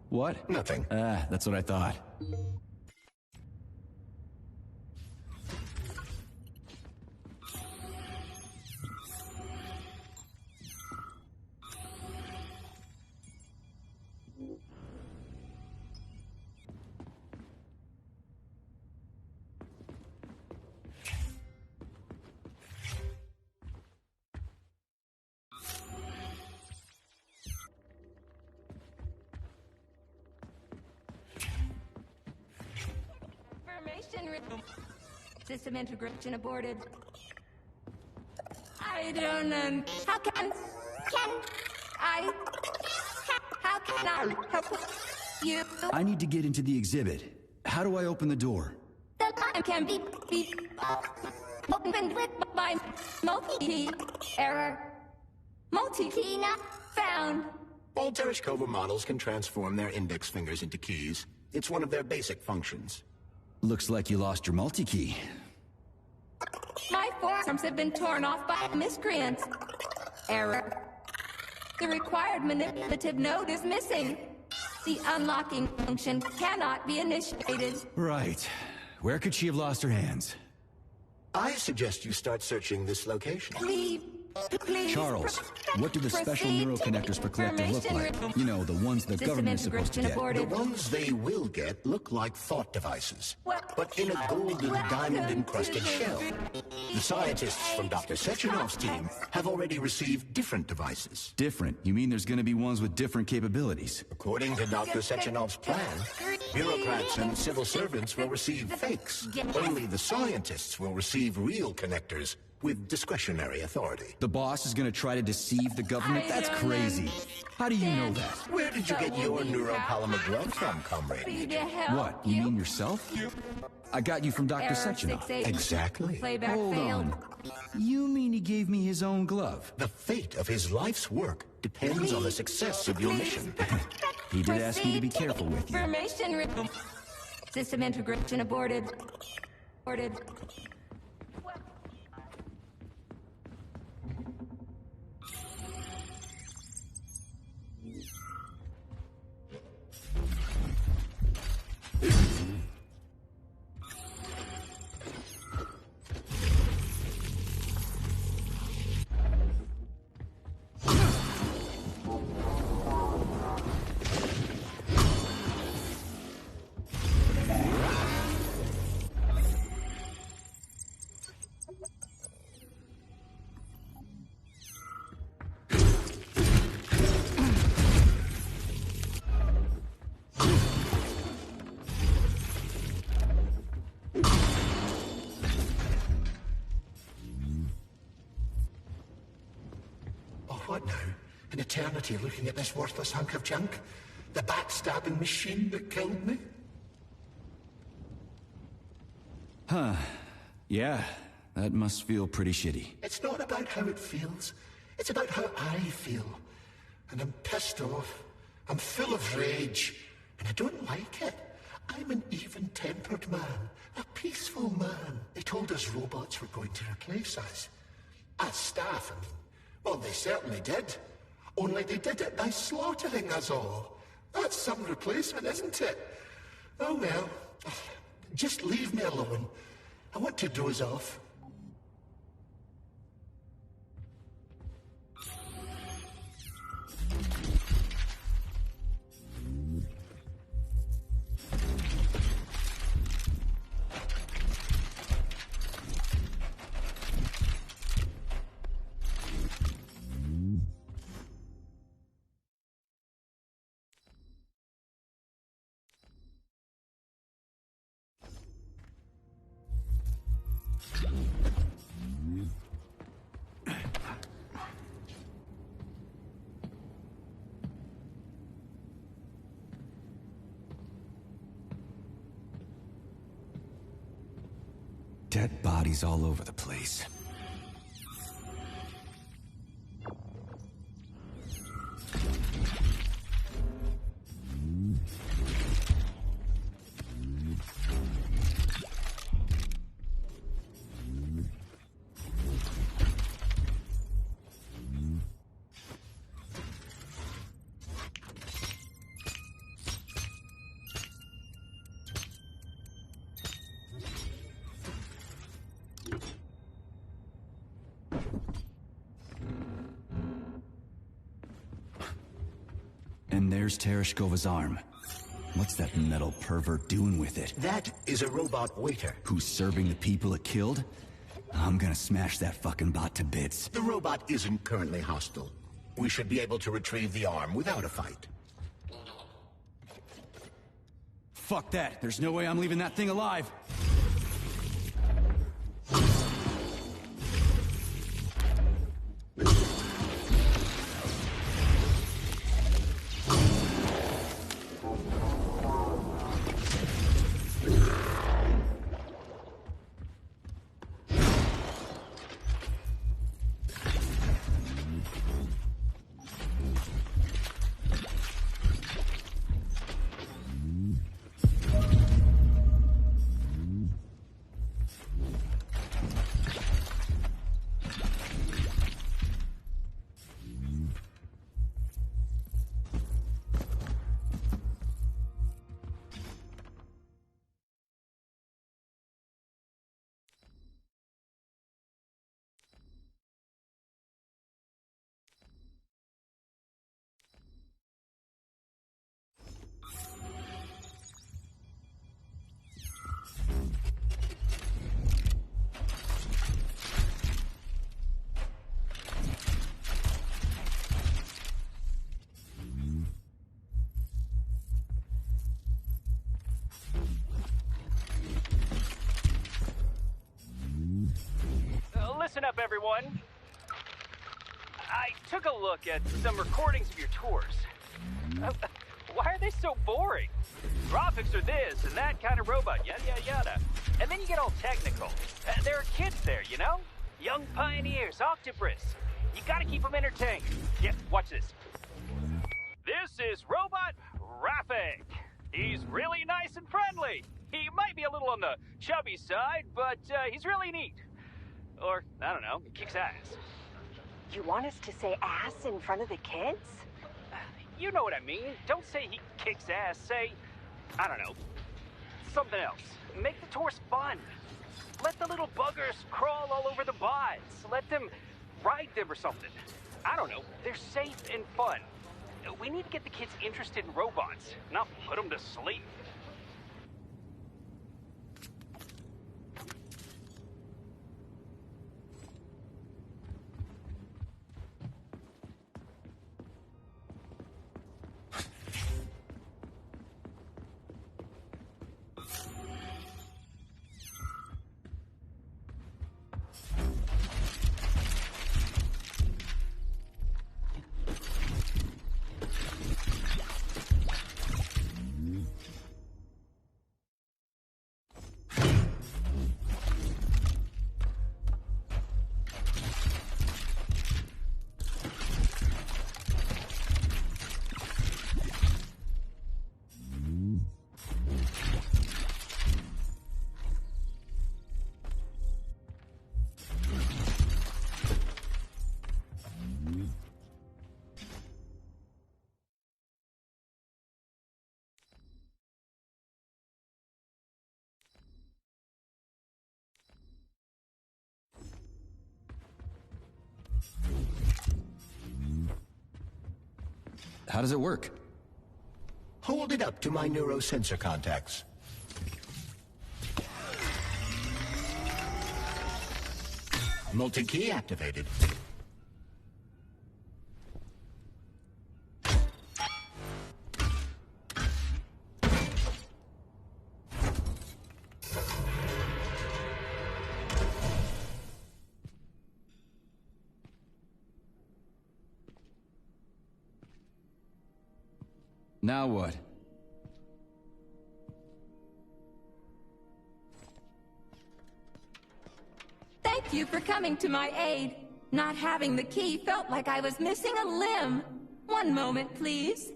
What? Nothing. That's what I thought. System integration aborted. I don't know. How can I? I help you? I need to get into the exhibit. How do I open the door? The line can be opened with my multi-key error. Multi-key not found. All Tereshkova models can transform their index fingers into keys. It's one of their basic functions. Looks like you lost your multi-key. My forearms have been torn off by miscreants. Error. The required manipulative node is missing. The unlocking function cannot be initiated. Right. Where could she have lost her hands? I suggest you start searching this location. Please. Charles, what do the special neuroconnectors per collector look like? You know, the ones the government is supposed to get. The ones they will get look like thought devices, but in a golden diamond-encrusted shell. The scientists from Dr. Sechenov's team have already received different devices. Different? You mean there's gonna be ones with different capabilities? According to Dr. Sechenov's plan, bureaucrats and civil servants will receive fakes. Only the scientists will receive real connectors with discretionary authority. The boss is gonna try to deceive the government? That's crazy. How do you know that? Where did you get your neuropolymer glove from, comrade? What, you mean yourself? I got you from Dr. Sechenov. Exactly. Hold on. You mean he gave me his own glove? The fate of his life's work depends on the success of your mission. He did ask me to be careful with you. Information system integration aborted. Aborted. What now? An eternity looking at this worthless hunk of junk? The backstabbing machine that killed me? Huh. Yeah, that must feel pretty shitty. It's not about how it feels. It's about how I feel. And I'm pissed off. I'm full of rage. And I don't like it. I'm an even-tempered man. A peaceful man. They told us robots were going to replace us. As staff, I mean. Well, they certainly did. Only they did it by slaughtering us all. That's some replacement, isn't it? Oh well. Just leave me alone. I want to doze off. Dead bodies all over the place. And there's Tereshkova's arm. What's that metal pervert doing with it? That is a robot waiter. Who's serving the people it killed? I'm gonna smash that fucking bot to bits. The robot isn't currently hostile. We should be able to retrieve the arm without a fight. Fuck that. There's no way I'm leaving that thing alive. up, everyone. I took a look at some recordings of your tours. Why are they so boring? Graphics are this and that kind of robot, yada, yada, yada. And then you get all technical. There are kids there, you know? Young pioneers, octopus. You gotta keep them entertained. Yeah, watch this. This is Robot Raffic. He's really nice and friendly. He might be a little on the chubby side, but he's really neat. Or, I don't know, he kicks ass. You want us to say ass in front of the kids? You know what I mean. Don't say he kicks ass. Say, I don't know, something else. Make the tours fun. Let the little buggers crawl all over the bots. Let them ride them or something. I don't know. They're safe and fun. We need to get the kids interested in robots, not put them to sleep. How does it work? Hold it up to my neurosensor contacts. Multi-key activated. Now what? Thank you for coming to my aid. Not having the key felt like I was missing a limb. One moment, please.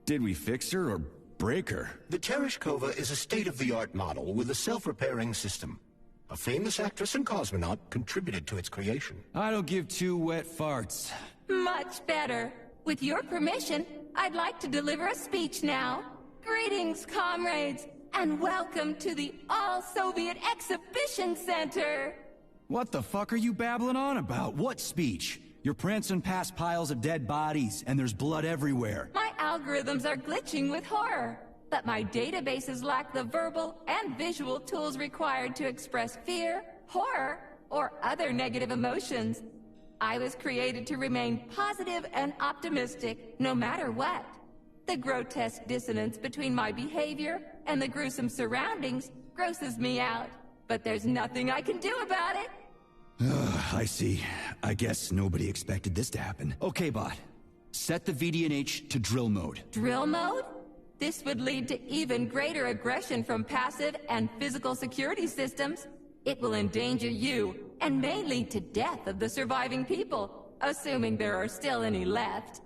Did we fix her or break her? The Tereshkova is a state-of-the-art model with a self-repairing system. A famous actress and cosmonaut contributed to its creation. I don't give two wet farts. Much better. With your permission, I'd like to deliver a speech now. Greetings, comrades, and welcome to the All-Soviet Exhibition Center. What the fuck are you babbling on about? What speech? You're prancing past piles of dead bodies, and there's blood everywhere. My algorithms are glitching with horror, but my databases lack the verbal and visual tools required to express fear, horror, or other negative emotions. I was created to remain positive and optimistic, no matter what. The grotesque dissonance between my behavior and the gruesome surroundings grosses me out, but there's nothing I can do about it. I see. I guess nobody expected this to happen. Okay, bot. Set the VDNH to drill mode. Drill mode? This would lead to even greater aggression from passive and physical security systems. It will endanger you, and may lead to death of the surviving people, assuming there are still any left.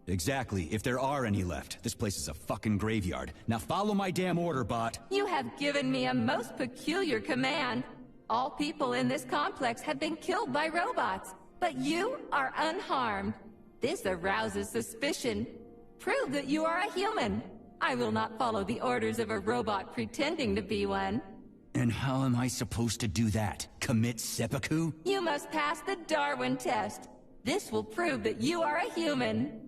Exactly, if there are any left. This place is a fucking graveyard. Now follow my damn order, bot. You have given me a most peculiar command. All people in this complex have been killed by robots, but you are unharmed. This arouses suspicion. Prove that you are a human. I will not follow the orders of a robot pretending to be one. And how am I supposed to do that? Commit seppuku? You must pass the Darwin test. This will prove that you are a human.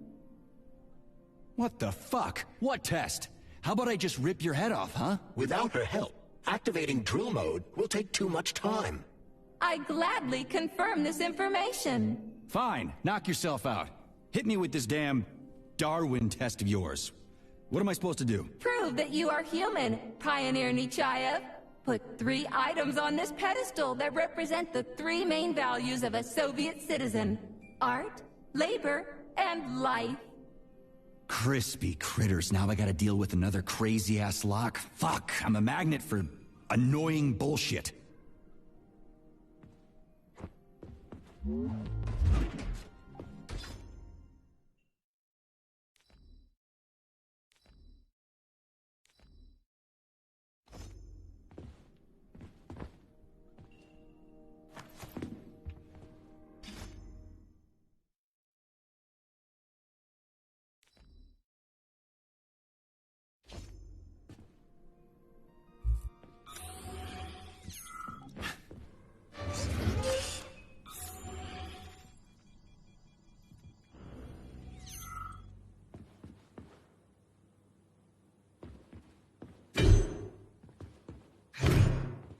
What the fuck? What test? How about I just rip your head off, huh? Without her help, activating drill mode will take too much time. I gladly confirm this information. Fine, knock yourself out. Hit me with this damn Darwin test of yours. What am I supposed to do? Prove that you are human, Pioneer Nechayev. Put 3 items on this pedestal that represent the 3 main values of a Soviet citizen: art, labor, and life. Crispy critters, now I gotta deal with another crazy-ass lock? Fuck, I'm a magnet for annoying bullshit.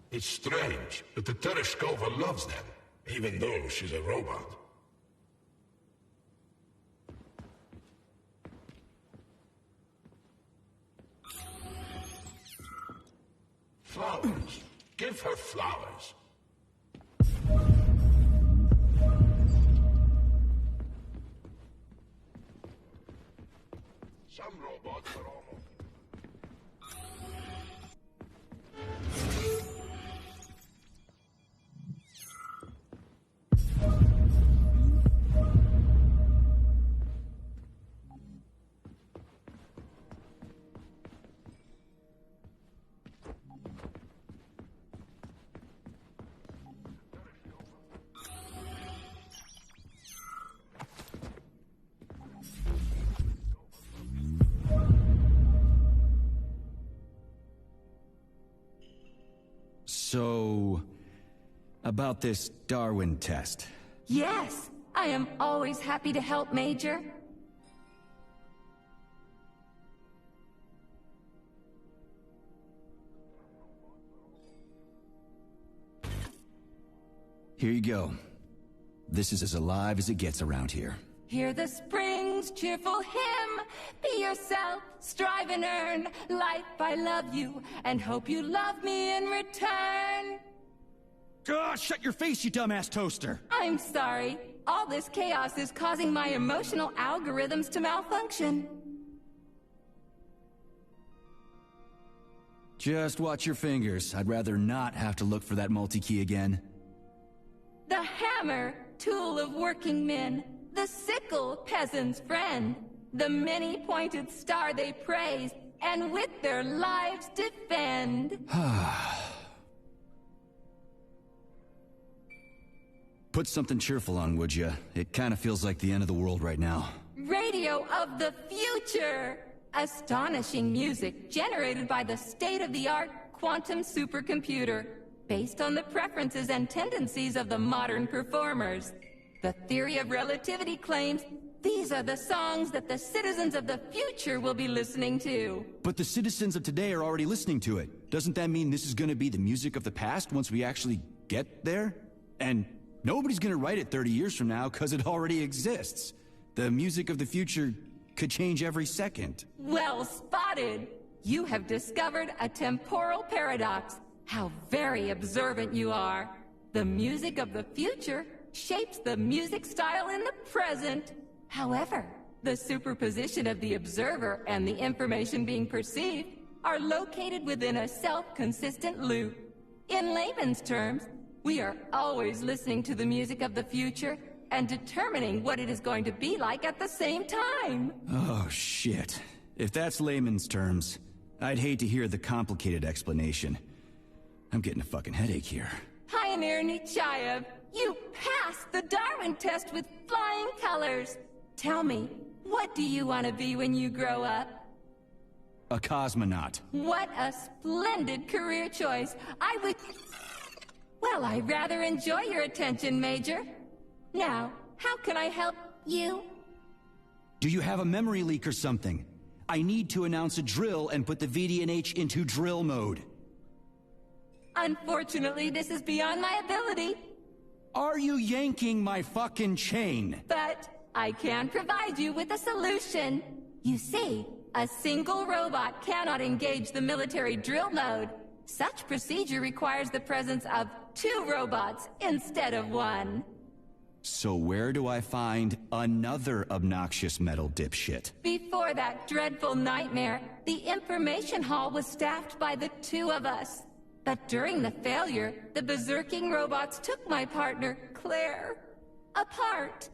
It's strange, but the Tereshkova loves them, even though she's a robot. Flowers. Give her flowers. Some robots are almost... So, about this Darwin test. Yes, I am always happy to help, Major. Here you go. This is as alive as it gets around here. Hear the spring's cheerful hymn. Be yourself, strive and earn. Life, I love you, and hope you love me in return. Shut your face, you dumbass toaster! I'm sorry. All this chaos is causing my emotional algorithms to malfunction. Just watch your fingers. I'd rather not have to look for that multi-key again. The hammer, tool of working men. The sickle, peasant's friend. The many-pointed star they praise, and with their lives defend. Put something cheerful on, would ya? It kind of feels like the end of the world right now. Radio of the future! Astonishing music generated by the state-of-the-art quantum supercomputer, based on the preferences and tendencies of the modern performers. The theory of relativity claims these are the songs that the citizens of the future will be listening to. But the citizens of today are already listening to it. Doesn't that mean this is gonna be the music of the past once we actually get there? And nobody's gonna write it 30 years from now because it already exists. The music of the future could change every second. Well spotted! You have discovered a temporal paradox. How very observant you are. The music of the future shapes the music style in the present. However, the superposition of the observer and the information being perceived are located within a self-consistent loop. In layman's terms, we are always listening to the music of the future and determining what it is going to be like at the same time. Oh, shit. If that's layman's terms, I'd hate to hear the complicated explanation. I'm getting a fucking headache here. Pioneer Nechayev, you passed the Darwin test with flying colors. Tell me, what do you want to be when you grow up? A cosmonaut. What a splendid career choice. Well, I rather enjoy your attention, Major. Now, how can I help you? Do you have a memory leak or something? I need to announce a drill and put the VDNH into drill mode. Unfortunately, this is beyond my ability. Are you yanking my fucking chain? But I can provide you with a solution. You see, a single robot cannot engage the military drill mode. Such procedure requires the presence of 2 robots instead of 1. So where do I find another obnoxious metal dipshit? Before that dreadful nightmare, the information hall was staffed by the 2 of us. But during the failure, the berserking robots took my partner, Claire, apart.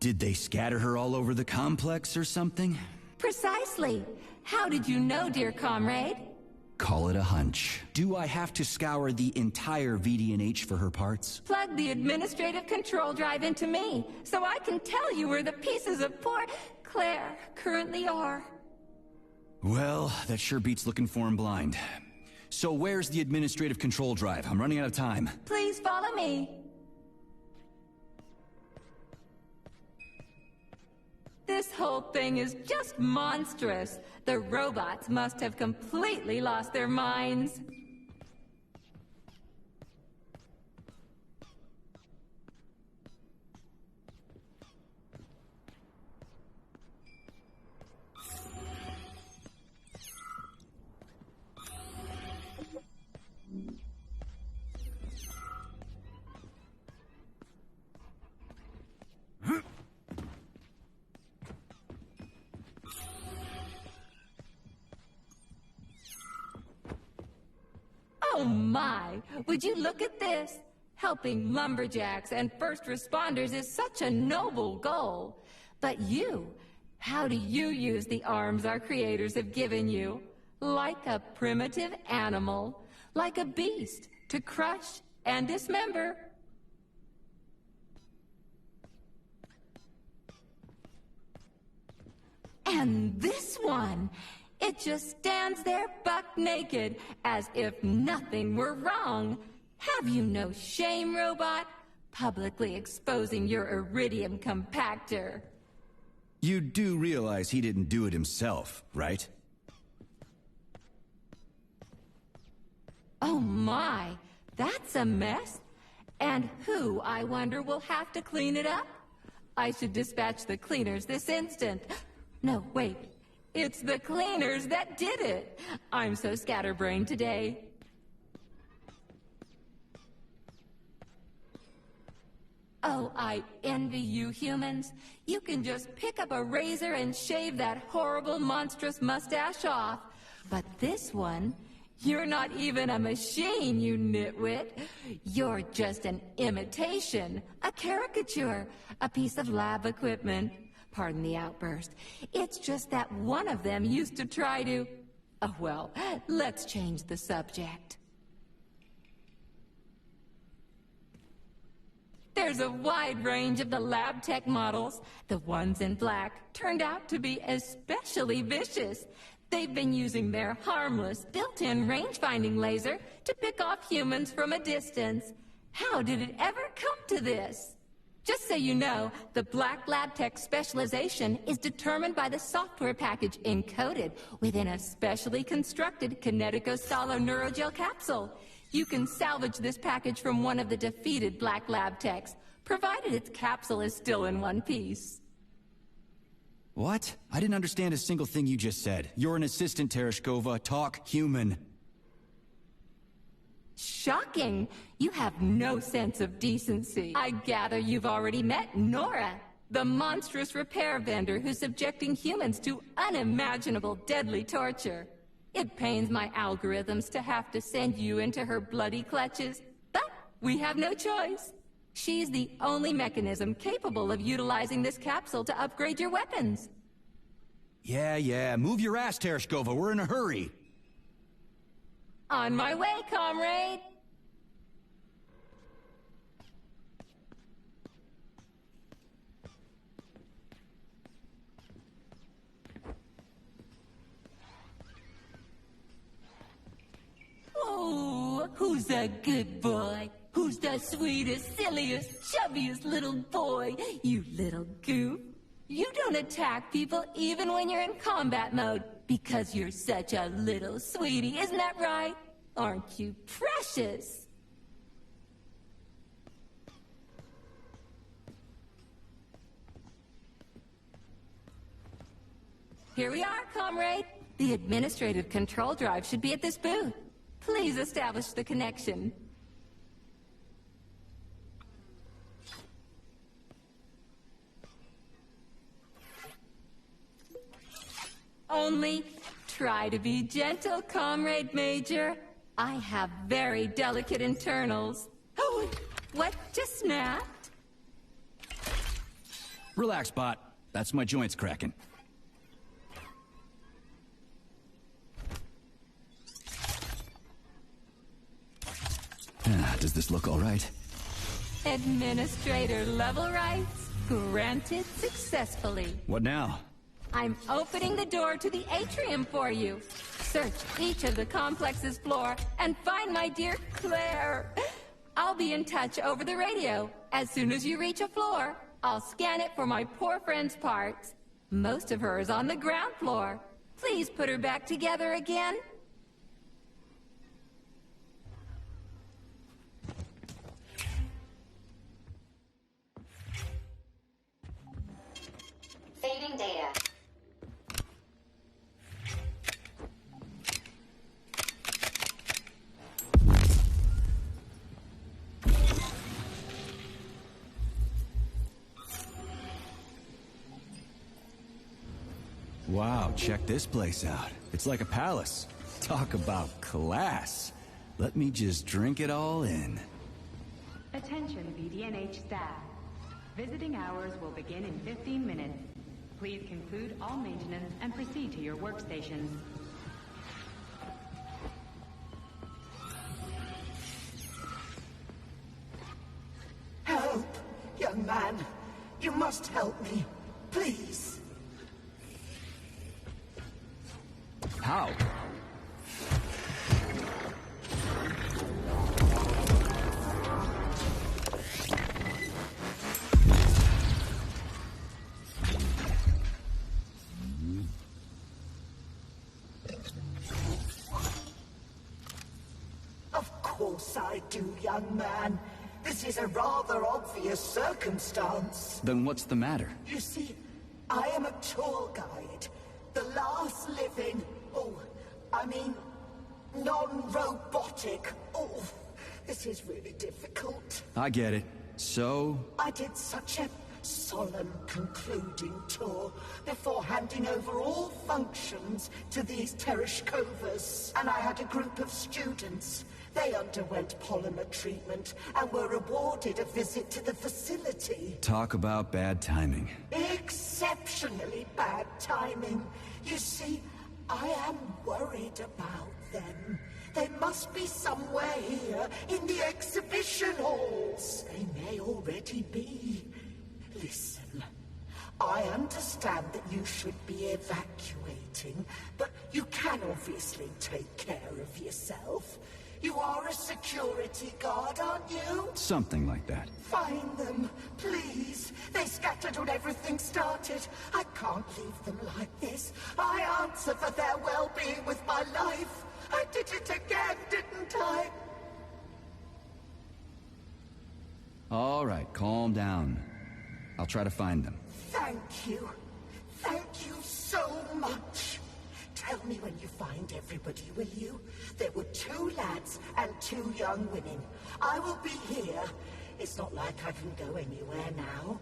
Did they scatter her all over the complex or something? Precisely. How did you know, dear comrade? Call it a hunch. Do I have to scour the entire VD&H for her parts? Plug the administrative control drive into me, so I can tell you where the pieces of poor Claire currently are. Well, that sure beats looking for him blind. So where's the administrative control drive? I'm running out of time. Please follow me. This whole thing is just monstrous. The robots must have completely lost their minds. Oh my! Would you look at this? Helping lumberjacks and first responders is such a noble goal. But you, how do you use the arms our creators have given you? Like a primitive animal, like a beast, to crush and dismember. And this one, it just stands there buck naked, as if nothing were wrong. Have you no shame, robot? Publicly exposing your iridium compactor. You do realize he didn't do it himself, right? Oh my, that's a mess. And who, I wonder, will have to clean it up? I should dispatch the cleaners this instant. No, wait. It's the cleaners that did it. I'm so scatterbrained today. Oh, I envy you humans. You can just pick up a razor and shave that horrible, monstrous mustache off. But this one, you're not even a machine, you nitwit. You're just an imitation, a caricature, a piece of lab equipment. Pardon the outburst. It's just that one of them used to try to... Oh, well, let's change the subject. There's a wide range of the lab tech models. The ones in black turned out to be especially vicious. They've been using their harmless, built-in range-finding laser to pick off humans from a distance. How did it ever come to this? Just so you know, the Black Lab Tech specialization is determined by the software package encoded within a specially constructed kinetico-solo neurogel capsule. You can salvage this package from one of the defeated Black Lab Techs, provided its capsule is still in one piece. What? I didn't understand a single thing you just said. You're an assistant, Tereshkova. Talk human. Shocking! You have no sense of decency. I gather you've already met Nora, the monstrous repair vendor who's subjecting humans to unimaginable deadly torture. It pains my algorithms to have to send you into her bloody clutches, but we have no choice. She's the only mechanism capable of utilizing this capsule to upgrade your weapons. Yeah, move your ass, Tereshkova. We're in a hurry. On my way, comrade! Oh, who's a good boy? Who's the sweetest, silliest, chubbiest little boy? You little goof. You don't attack people even when you're in combat mode, because you're such a little sweetie, isn't that right? Aren't you precious? Here we are, comrade. The administrative control drive should be at this booth. Please establish the connection. Only try to be gentle, Comrade Major. I have very delicate internals. Oh, what just snapped? Relax, bot. That's my joints cracking. Does this look all right? Administrator level rights granted successfully. What now? I'm opening the door to the atrium for you. Search each of the complex's floor and find my dear Claire. I'll be in touch over the radio. As soon as you reach a floor, I'll scan it for my poor friend's parts. Most of her is on the ground floor. Please put her back together again. Saving data. Wow, check this place out. It's like a palace. Talk about class. Let me just drink it all in. Attention BDNH staff. Visiting hours will begin in 15 minutes. Please conclude all maintenance and proceed to your workstations. Help, young man. You must help me. Please. How? Of course I do, young man. This is a rather obvious circumstance. Then what's the matter? You see, I am a tour guide. The last living, non-robotic. Oh, this is really difficult. I get it. So? I did such a solemn concluding tour before handing over all functions to these Tereshkovas. And I had a group of students. They underwent polymer treatment and were awarded a visit to the facility. Talk about bad timing. Exceptionally bad timing. You see, I am worried about them. They must be somewhere here in the exhibition halls. They may already be. Listen, I understand that you should be evacuating, but you can obviously take care of yourself. You are a security guard, aren't you? Something like that. Find them, please. They scattered when everything started. I can't leave them like this. I answer for their well-being with my life. I did it again, didn't I? All right, calm down. I'll try to find them. Thank you. Thank you so much. Tell me when you find everybody, will you? There were 2 lads and 2 young women. I will be here. It's not like I can go anywhere now.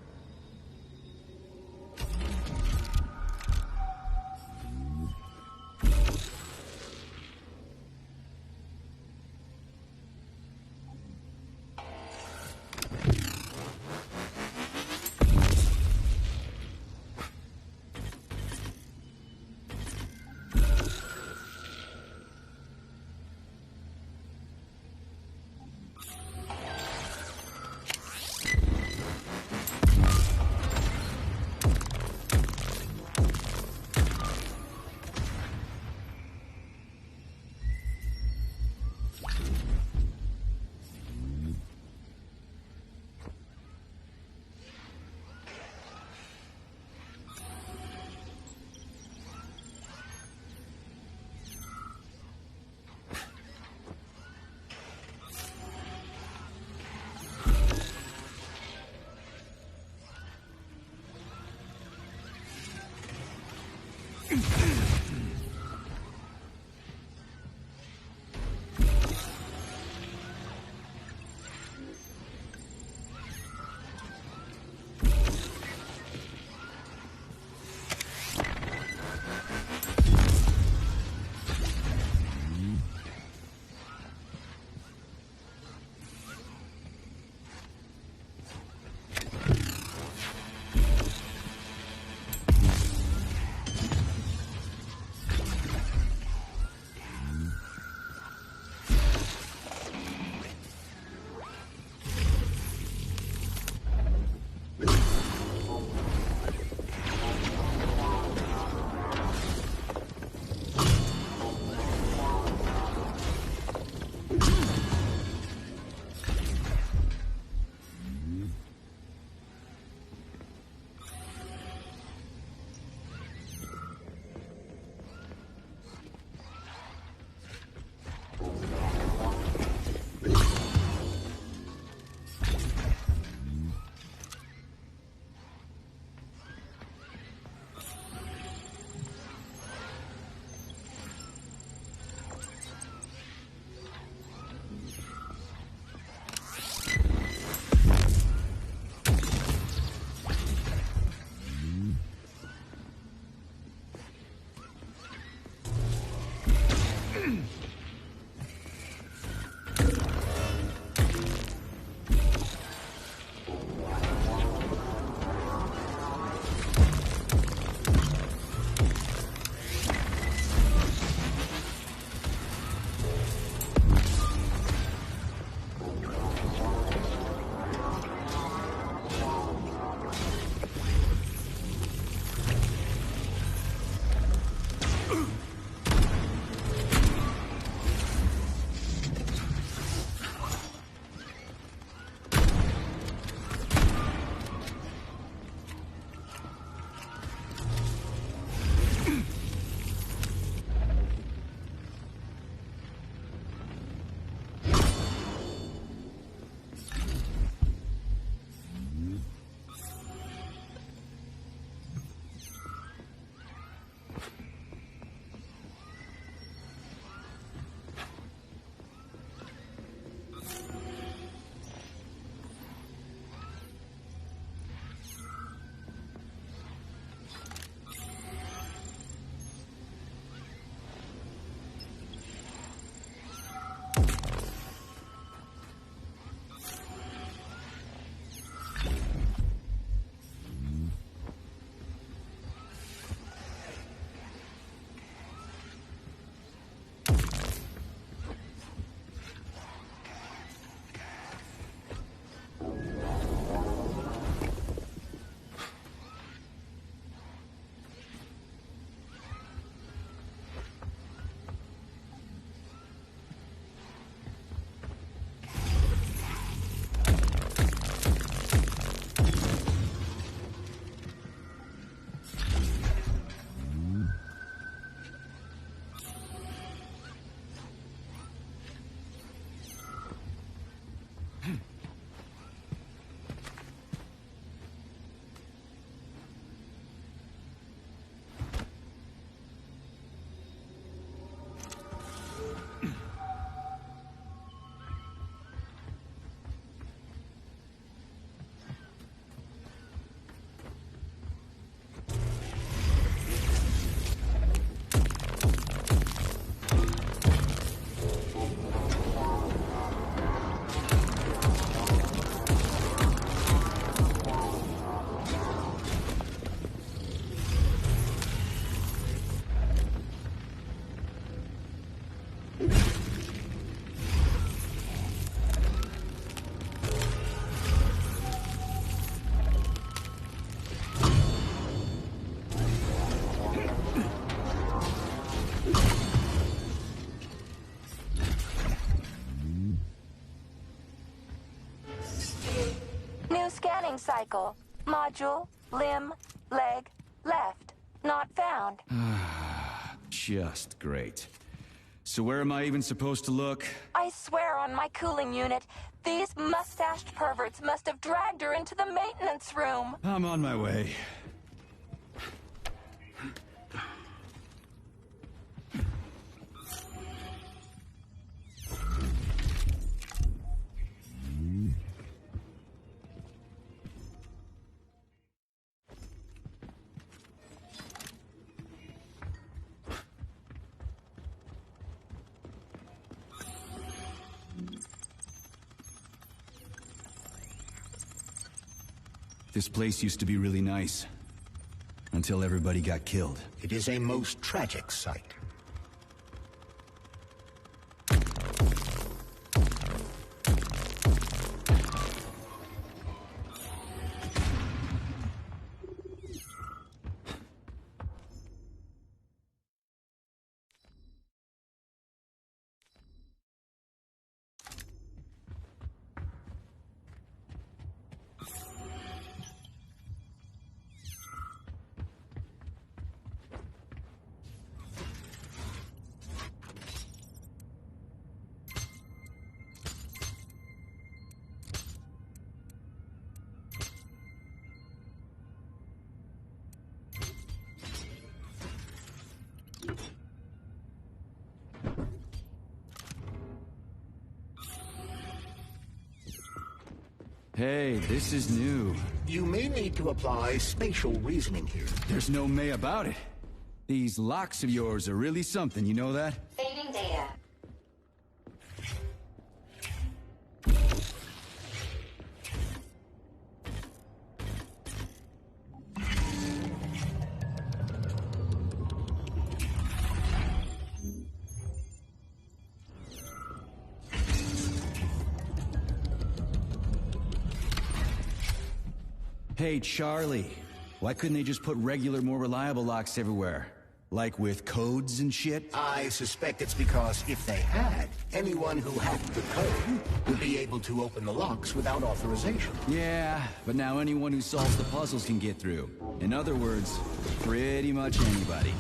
Scanning cycle. Module, limb, leg, left. Not found. Just great. So where am I even supposed to look? I swear on my cooling unit, these mustached perverts must have dragged her into the maintenance room. I'm on my way. This place used to be really nice. Until everybody got killed. It is a most tragic sight. Hey, this is new. You may need to apply spatial reasoning here. There's no may about it. These locks of yours are really something, you know that? Fading Feeding data. Hey, Charlie. Why couldn't they just put regular, more reliable locks everywhere? Like with codes and shit? I suspect it's because if they had, anyone who hacked the code would be able to open the locks without authorization. Yeah, but now anyone who solves the puzzles can get through. In other words, pretty much anybody.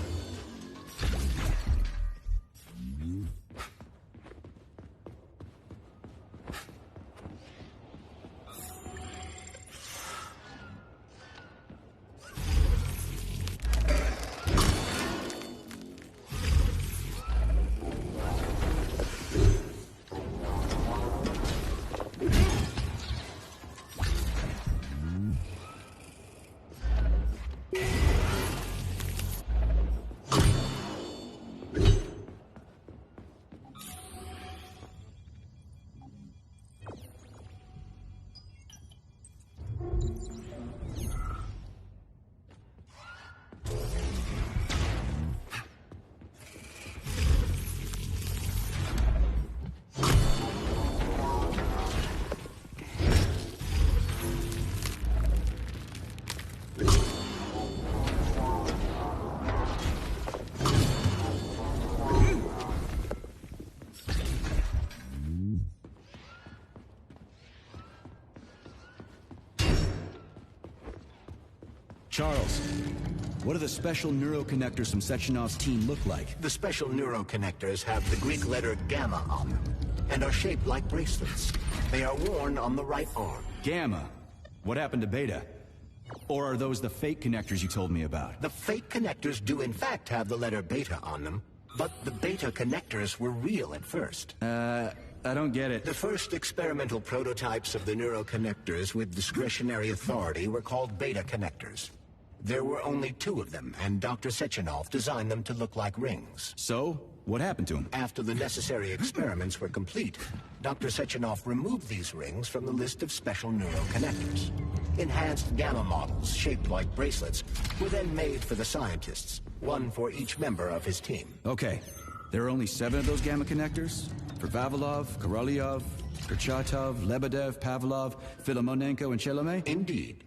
Charles, what do the special neuroconnectors from Sechenov's team look like? The special neuroconnectors have the Greek letter gamma on them and are shaped like bracelets. They are worn on the right arm. Gamma? What happened to Beta? Or are those the fake connectors you told me about? The fake connectors do in fact have the letter beta on them, but the beta connectors were real at first. I don't get it. The first experimental prototypes of the neuroconnectors with discretionary authority were called beta connectors. There were only 2 of them, and Dr. Sechenov designed them to look like rings. So, what happened to him? After the necessary experiments were complete, Dr. Sechenov removed these rings from the list of special neuroconnectors. Enhanced gamma models, shaped like bracelets, were then made for the scientists, one for each member of his team. Okay, there are only 7 of those gamma connectors? For Vavilov, Korolyov, Kurchatov, Lebedev, Pavlov, Filomonenko, and Chelome? Indeed.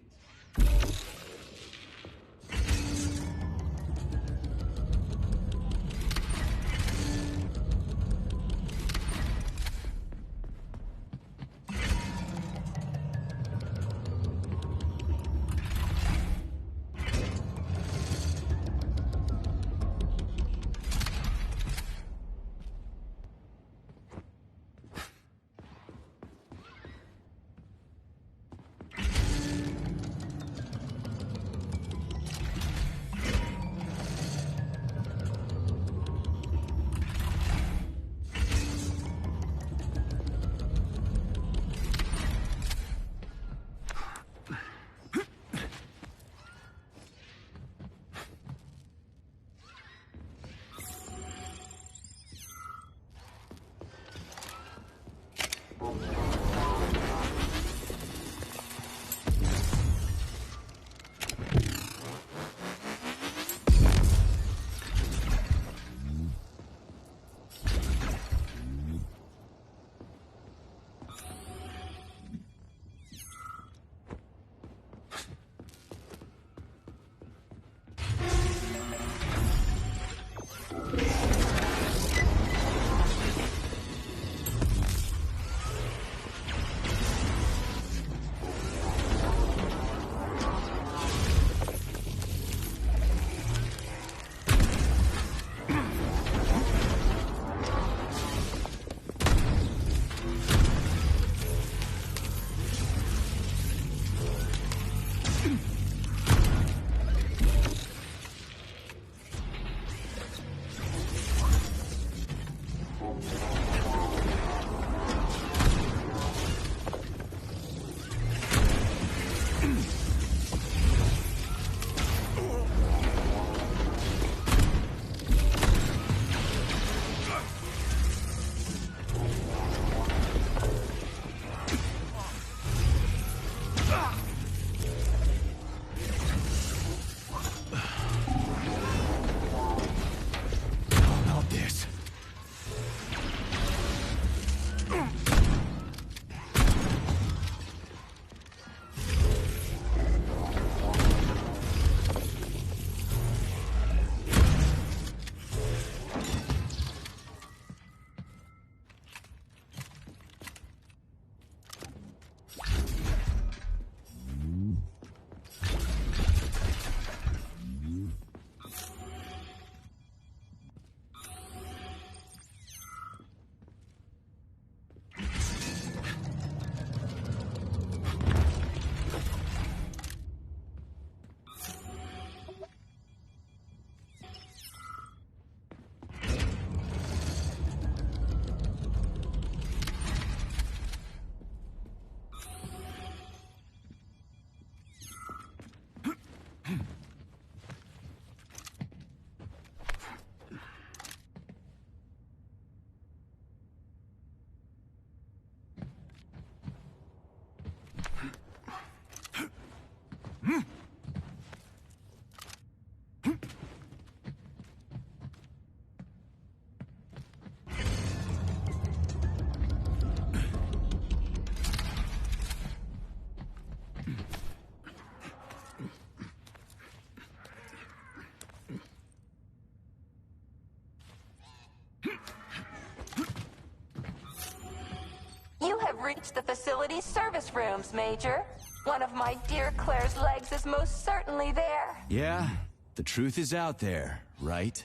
reached the facility's service rooms, Major. One of my dear Claire's legs is most certainly there. Yeah, the truth is out there, right?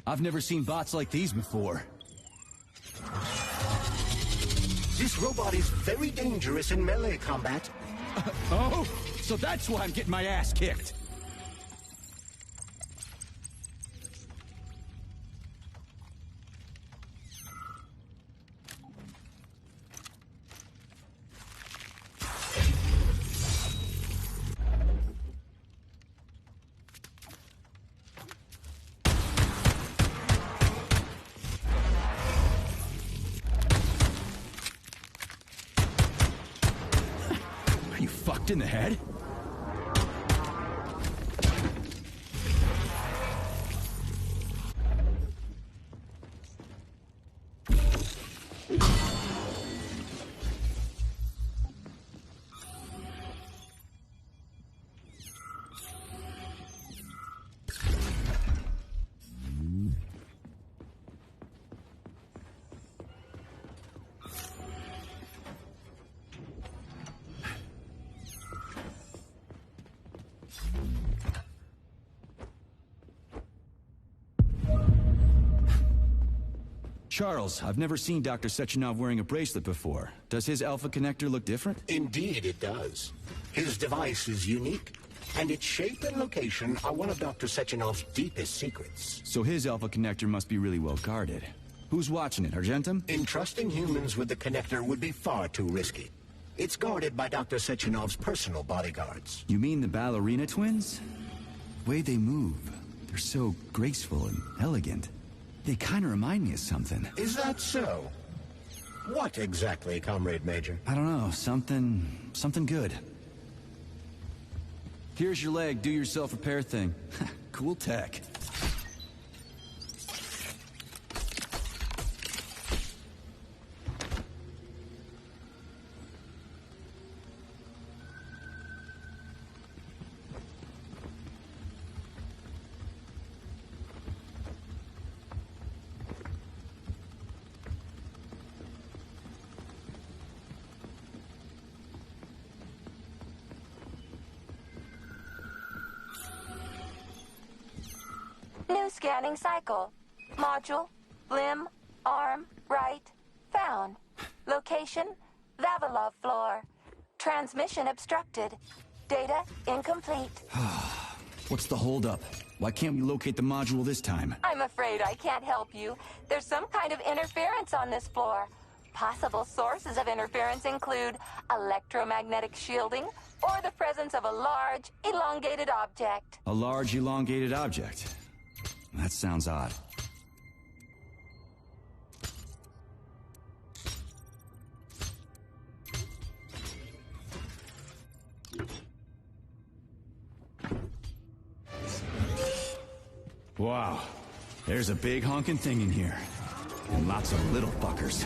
I've never seen bots like these before. This robot is very dangerous in melee combat. Oh, so that's why I'm getting my ass kicked. Are you fucked in the head? Charles, I've never seen Dr. Sechenov wearing a bracelet before. Does his alpha connector look different? Indeed it does. His device is unique, and its shape and location are one of Dr. Sechenov's deepest secrets. So his alpha connector must be really well guarded. Who's watching it, Argentum? Entrusting humans with the connector would be far too risky. It's guarded by Dr. Sechenov's personal bodyguards. You mean the ballerina twins? The way they move, they're so graceful and elegant. They kind of remind me of something. Is that so? What exactly, Comrade Major? I don't know, something good. Here's your leg, do yourself repair thing. Cool tech. New scanning cycle. Module, limb, arm, right, found. Location, Vavilov floor. Transmission obstructed. Data incomplete. What's the holdup? Why can't we locate the module this time? I'm afraid I can't help you. There's some kind of interference on this floor. Possible sources of interference include electromagnetic shielding or the presence of a large, elongated object. A large, elongated object. That sounds odd. Wow. There's a big honking thing in here. And lots of little fuckers.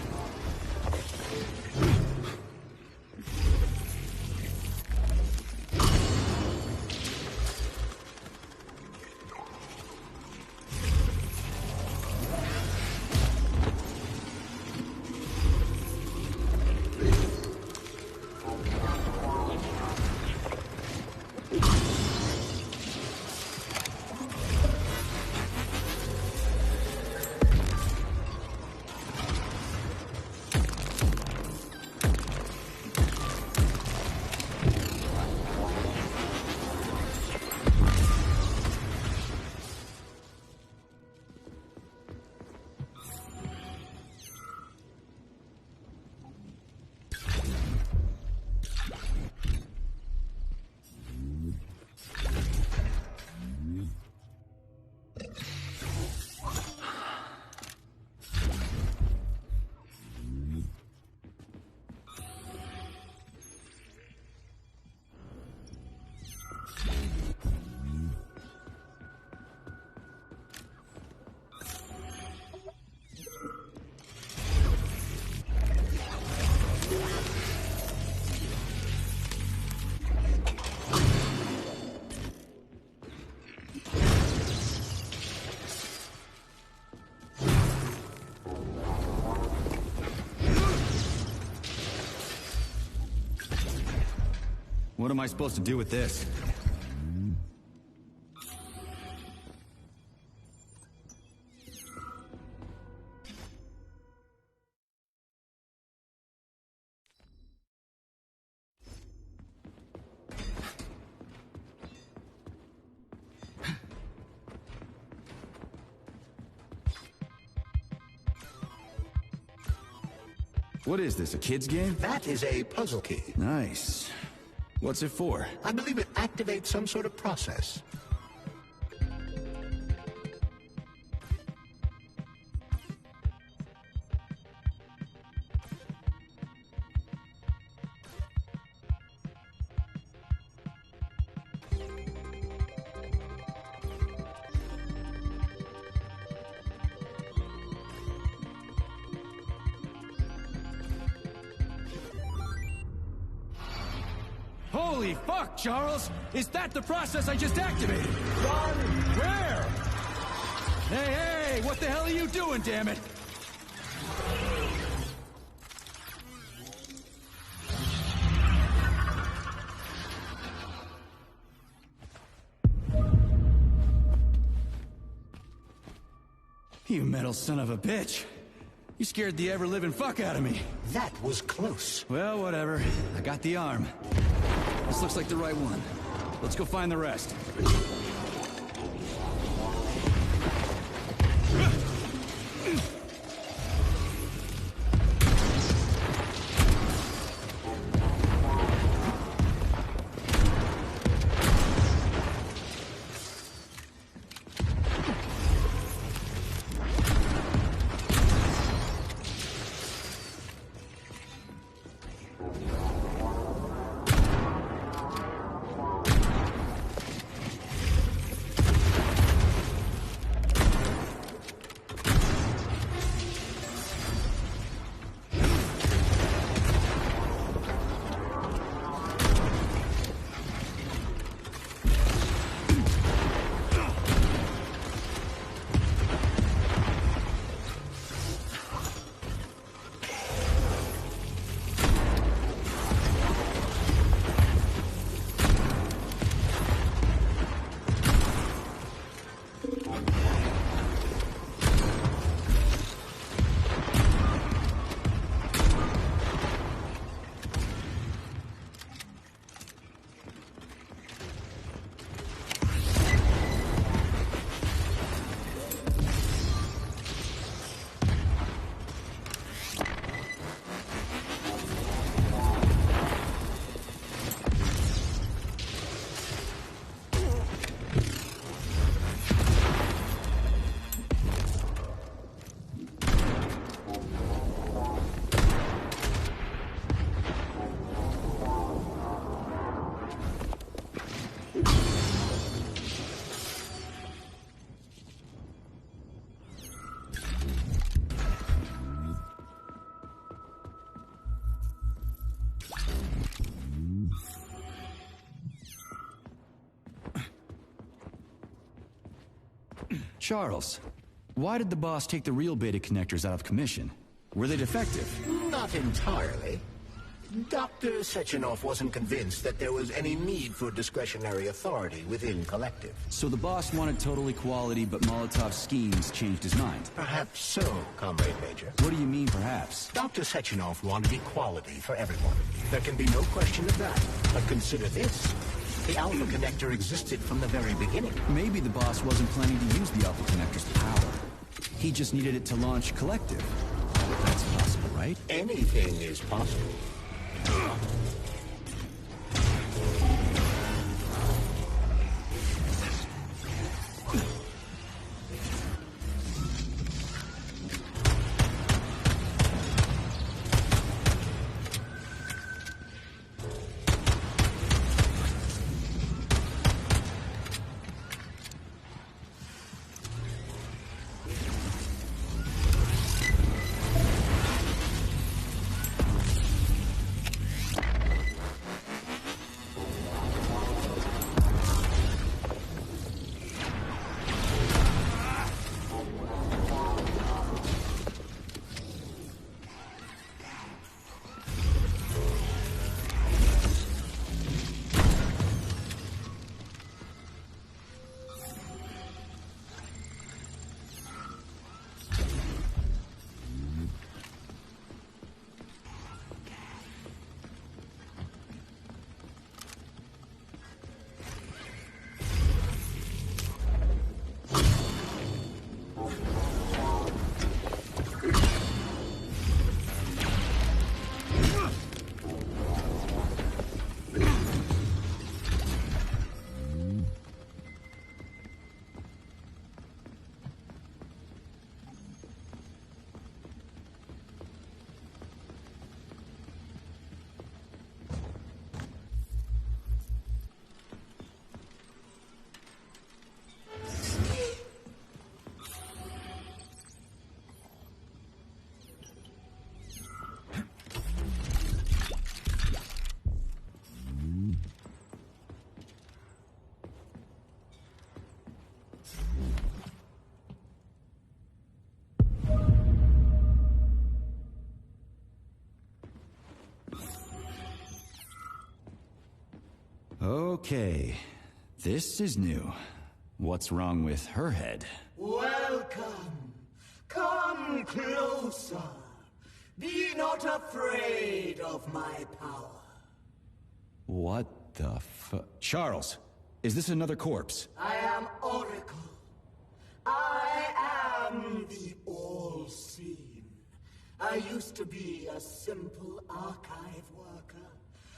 What am I supposed to do with this? What is this, a kid's game? That is a puzzle key. Nice. What's it for? I believe it activates some sort of process. Holy fuck, Charles! Is that the process I just activated? Run! Where? Hey, hey! What the hell are you doing, damn it? You metal son of a bitch! You scared the ever-living fuck out of me. That was close. Well, whatever. I got the arm. This looks like the right one. Let's go find the rest. Charles, why did the boss take the real beta connectors out of commission? Were they defective? Not entirely. Dr. Sechenov wasn't convinced that there was any need for discretionary authority within Collective. So the boss wanted total equality, but Molotov's schemes changed his mind. Perhaps so, Comrade Major. What do you mean, perhaps? Dr. Sechenov wanted equality for everyone. There can be no question of that. But consider this. The Alpha Connector existed from the very beginning. Maybe the boss wasn't planning to use the Alpha Connector's power. He just needed it to launch Collective. That's possible, right? Anything is possible. Okay, this is new. What's wrong with her head? Welcome. Come closer. Be not afraid of my power. What the Charles, is this another corpse? I am Oracle. I am the all-seeing. I used to be a simple archive worker,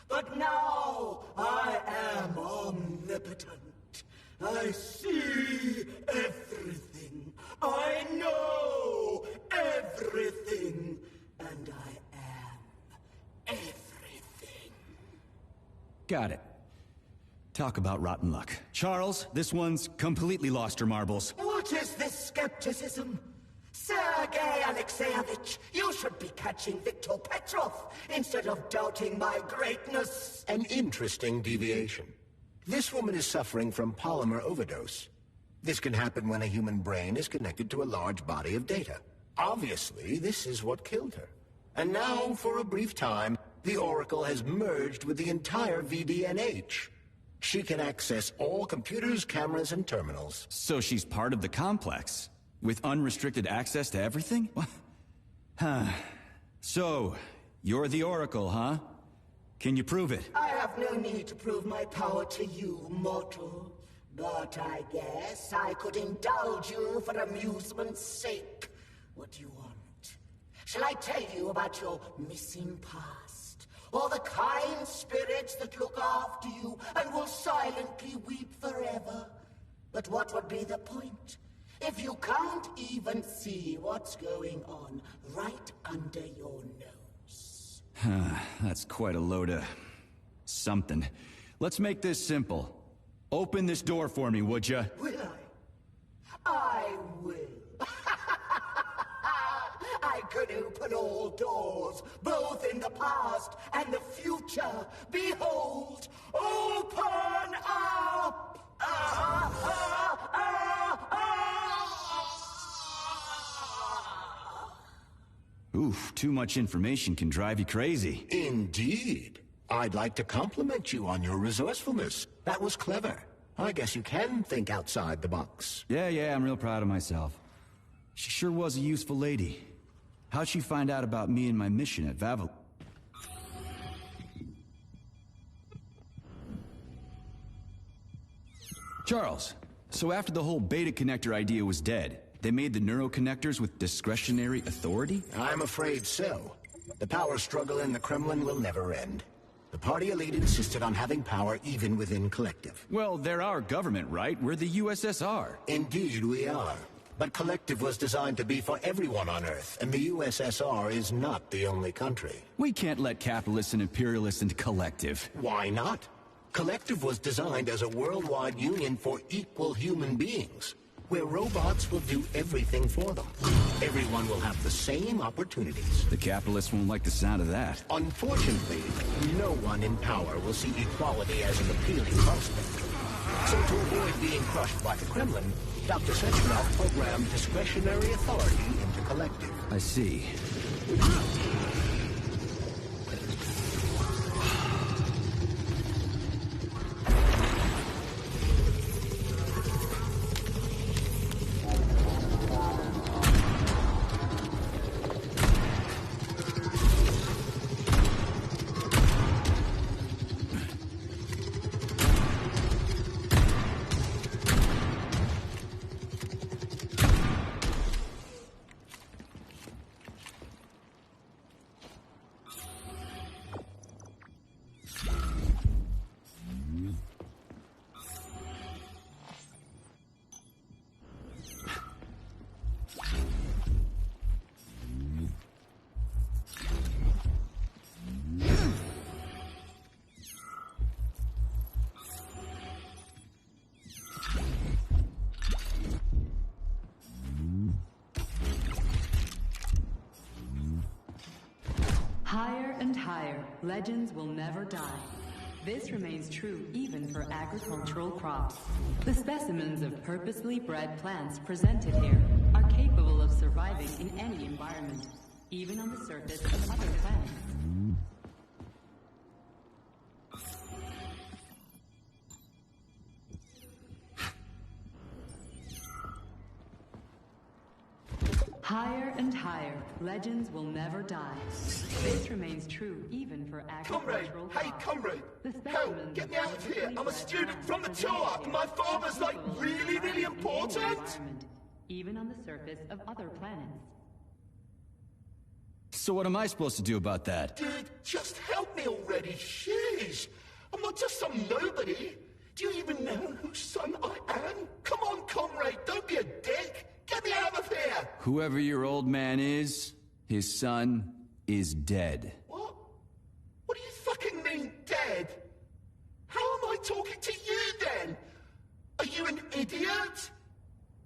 but now I am omnipotent. I see everything. I know everything. And I am everything. Got it. Talk about rotten luck. Charles, this one's completely lost her marbles. What is this skepticism? Sergei Alexeyevich, you should be catching Viktor Petrov instead of doubting my greatness. An interesting deviation. This woman is suffering from polymer overdose. This can happen when a human brain is connected to a large body of data. Obviously, this is what killed her. And now, for a brief time, the Oracle has merged with the entire VDNH. She can access all computers, cameras, and terminals. So she's part of the complex, with unrestricted access to everything? Huh. So, you're the Oracle, huh? Can you prove it? I have no need to prove my power to you, mortal. But I guess I could indulge you for amusement's sake. What do you want? Shall I tell you about your missing past? Or the kind spirits that look after you and will silently weep forever? But what would be the point if you can't even see what's going on right under your nose? That's quite a load of something. Let's make this simple. Open this door for me, would ya? Will I? I will. I could open all doors, both in the past and the future. Behold, open up! Oof, too much information can drive you crazy. Indeed. I'd like to compliment you on your resourcefulness. That was clever. I guess you can think outside the box. Yeah, I'm real proud of myself. She sure was a useful lady. How'd she find out about me and my mission at Vavel? Charles, so after the whole beta connector idea was dead, they made the neuroconnectors with discretionary authority? I'm afraid so. The power struggle in the Kremlin will never end. The party elite insisted on having power even within Collective. Well, they're our government, right? We're the USSR. Indeed we are. But Collective was designed to be for everyone on Earth, and the USSR is not the only country. We can't let capitalists and imperialists into Collective. Why not? Collective was designed as a worldwide union for equal human beings, where robots will do everything for them. Everyone will have the same opportunities. The capitalists won't like the sound of that. Unfortunately, no one in power will see equality as an appealing prospect. So to avoid being crushed by the Kremlin, Dr. Sechenov programmed discretionary authority into Collective. I see. Higher and higher, legends will never die. This remains true even for agricultural crops. The specimens of purposely bred plants presented here are capable of surviving in any environment, even on the surface of other planets. Higher and higher, legends will never die. This remains true even for agricultural Comrade! Hey, crops. comrade! The Help! specimens Get me of out of here! I'm a bred student plants from the presented tour! here My father's, like, capable of really, really surviving in any important! environment, even on the surface of other planets. So what am I supposed to do about that? Dude, just help me already, jeez! I'm not just some nobody! Do you even know whose son I am? Come on, comrade, don't be a dick! Get me out of here! Whoever your old man is, his son is dead. What? What do you fucking mean, dead? How am I talking to you, then? Are you an idiot?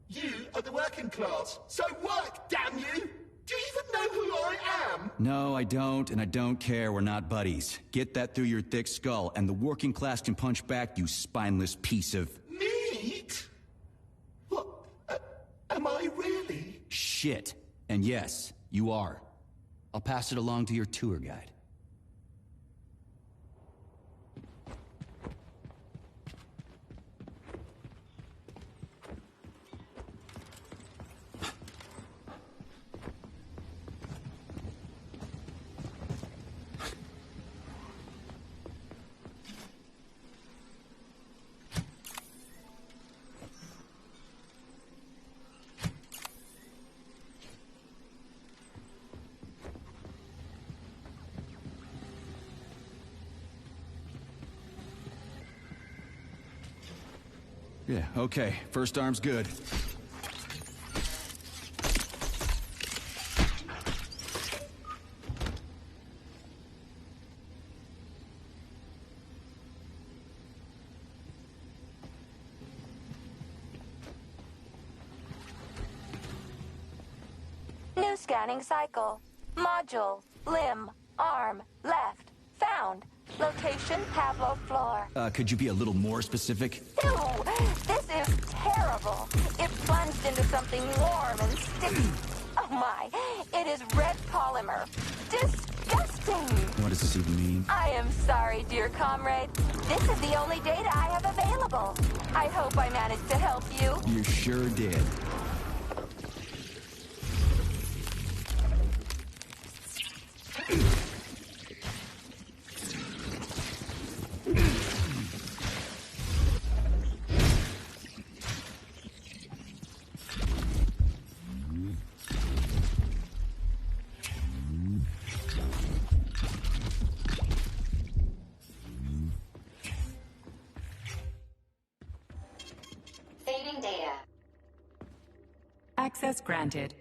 You are the working class, so work, damn you! Do you even know who I am? No, I don't, and I don't care. We're not buddies. Get that through your thick skull, and the working class can punch back, you spineless piece of... Meat? What? Am I really? shit. And yes, you are. I'll pass it along to your tour guide. Yeah, okay. First arm's good. New scanning cycle. Module. Limb. Arm. Left. Found. Location, Pavlov floor. Could you be a little more specific? Ew! This is terrible. It plunged into something warm and sticky. Oh my, it is red polymer. Disgusting! What does this even mean? I am sorry, dear comrade. This is the only data I have available. I hope I managed to help you. You sure did. Saving data. Access granted.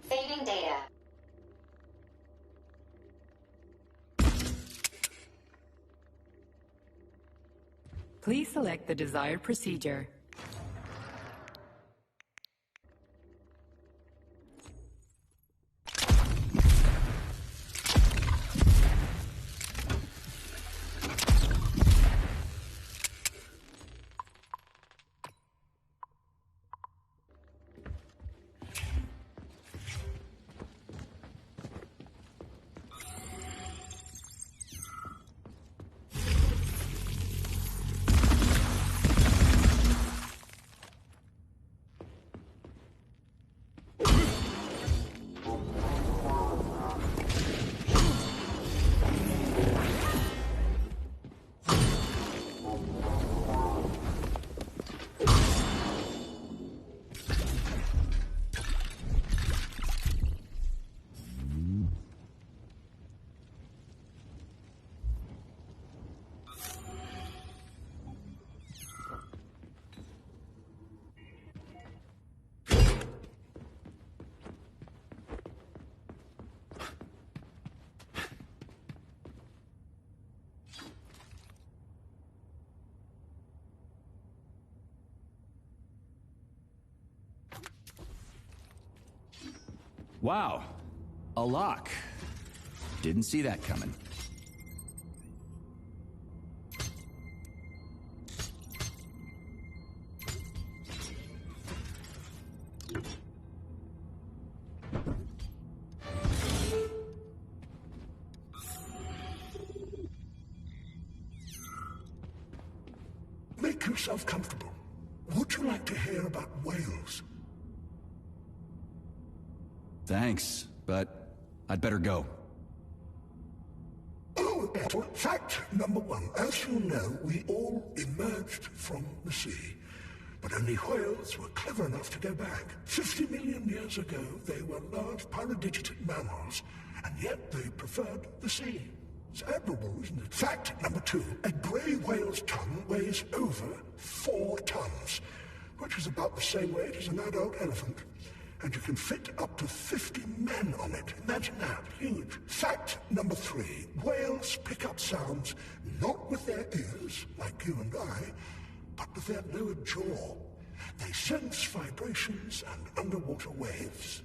Saving data. Please select the desired procedure. Wow. A lock. Didn't see that coming. Make yourself comfortable. Would you like to hear about whales? Thanks, but I'd better go. Oh, fact number one. As you know, we all emerged from the sea. But only whales were clever enough to go back. 50 million years ago, they were large paradigitic mammals, and yet they preferred the sea. It's admirable, isn't it? Fact number two. A grey whale's tongue weighs over 4 tons, which is about the same weight as an adult elephant. And you can fit up to 50 men on it. Imagine that. Huge. Fact number three. Whales pick up sounds not with their ears, like you and I, but with their lower jaw. They sense vibrations and underwater waves.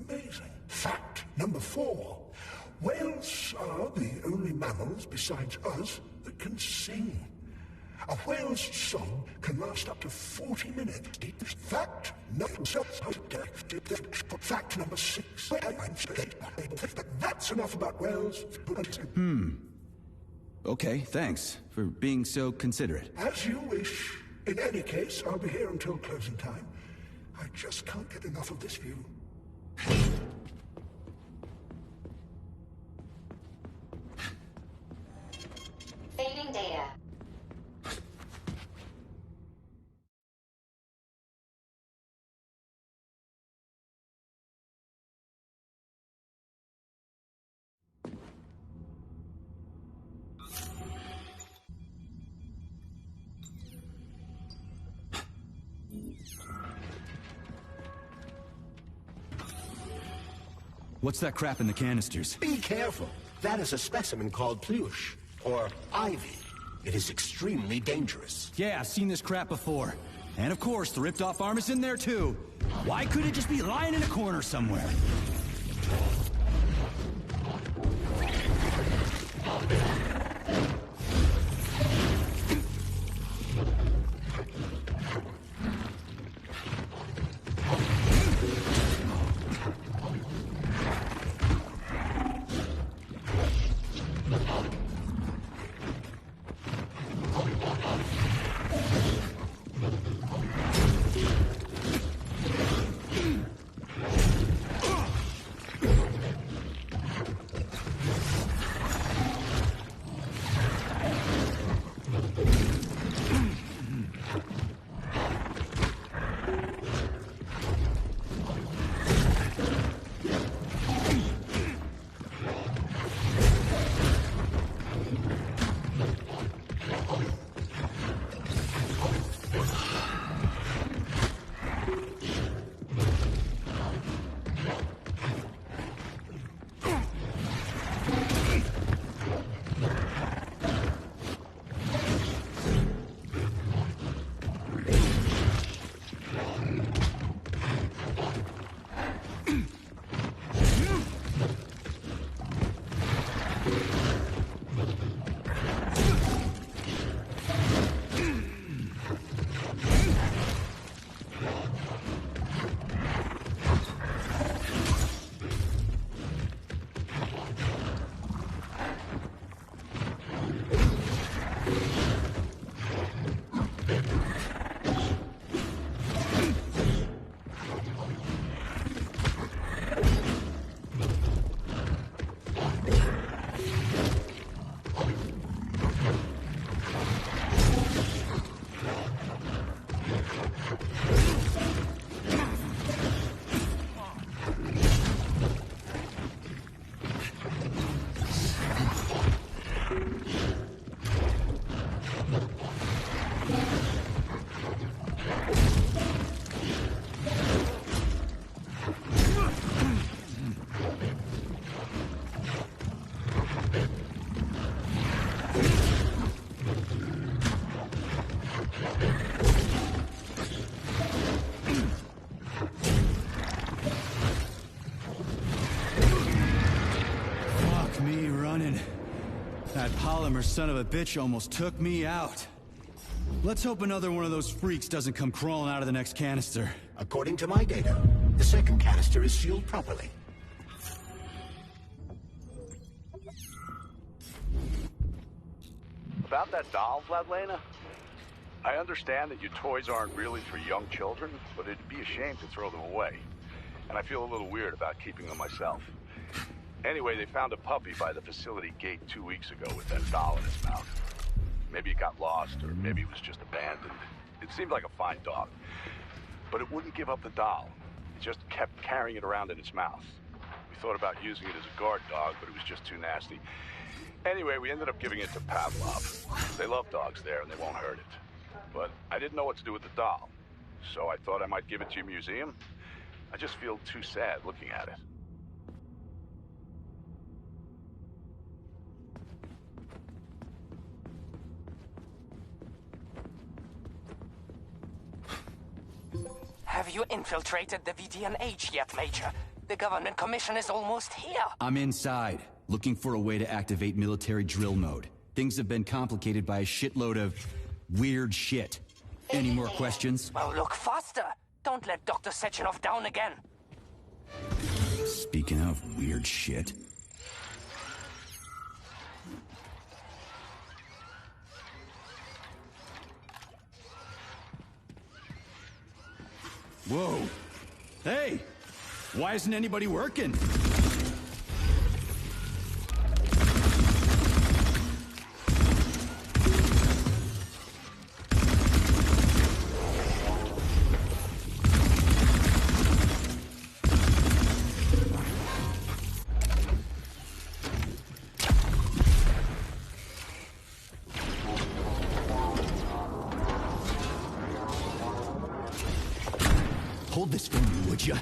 Amazing. Fact number four. Whales are the only mammals besides us that can sing. A whale's song can last up to 40 minutes. Fact number 6. But that's enough about whales. Okay, thanks for being so considerate. As you wish. In any case, I'll be here until closing time. I just can't get enough of this view. Fading data. What's that crap in the canisters? Be careful. That is a specimen called plush, or ivy. It is extremely dangerous. Yeah, I've seen this crap before. And of course, the ripped-off arm is in there too. Why couldn't it just be lying in a corner somewhere? That polymer son of a bitch almost took me out. Let's hope another one of those freaks doesn't come crawling out of the next canister. According to my data, the second canister is sealed properly. About that doll, Vladlena? I understand that your toys aren't really for young children, but it'd be a shame to throw them away. And I feel a little weird about keeping them myself. Anyway, they found a puppy by the facility gate 2 weeks ago with that doll in its mouth. Maybe it got lost, or maybe it was just abandoned. It seemed like a fine dog. But it wouldn't give up the doll. It just kept carrying it around in its mouth. We thought about using it as a guard dog, but it was just too nasty. Anyway, we ended up giving it to Pavlov. They love dogs there, and they won't hurt it. But I didn't know what to do with the doll, so I thought I might give it to your museum. I just feel too sad looking at it. Have you infiltrated the VDNH yet, Major? The government commission is almost here. I'm inside, looking for a way to activate military drill mode. Things have been complicated by a shitload of weird shit. Any more questions? Well, look faster. Don't let Dr. Sechenov down again. Speaking of weird shit. Whoa. Hey! Why isn't anybody working? Hold this for me, would ya?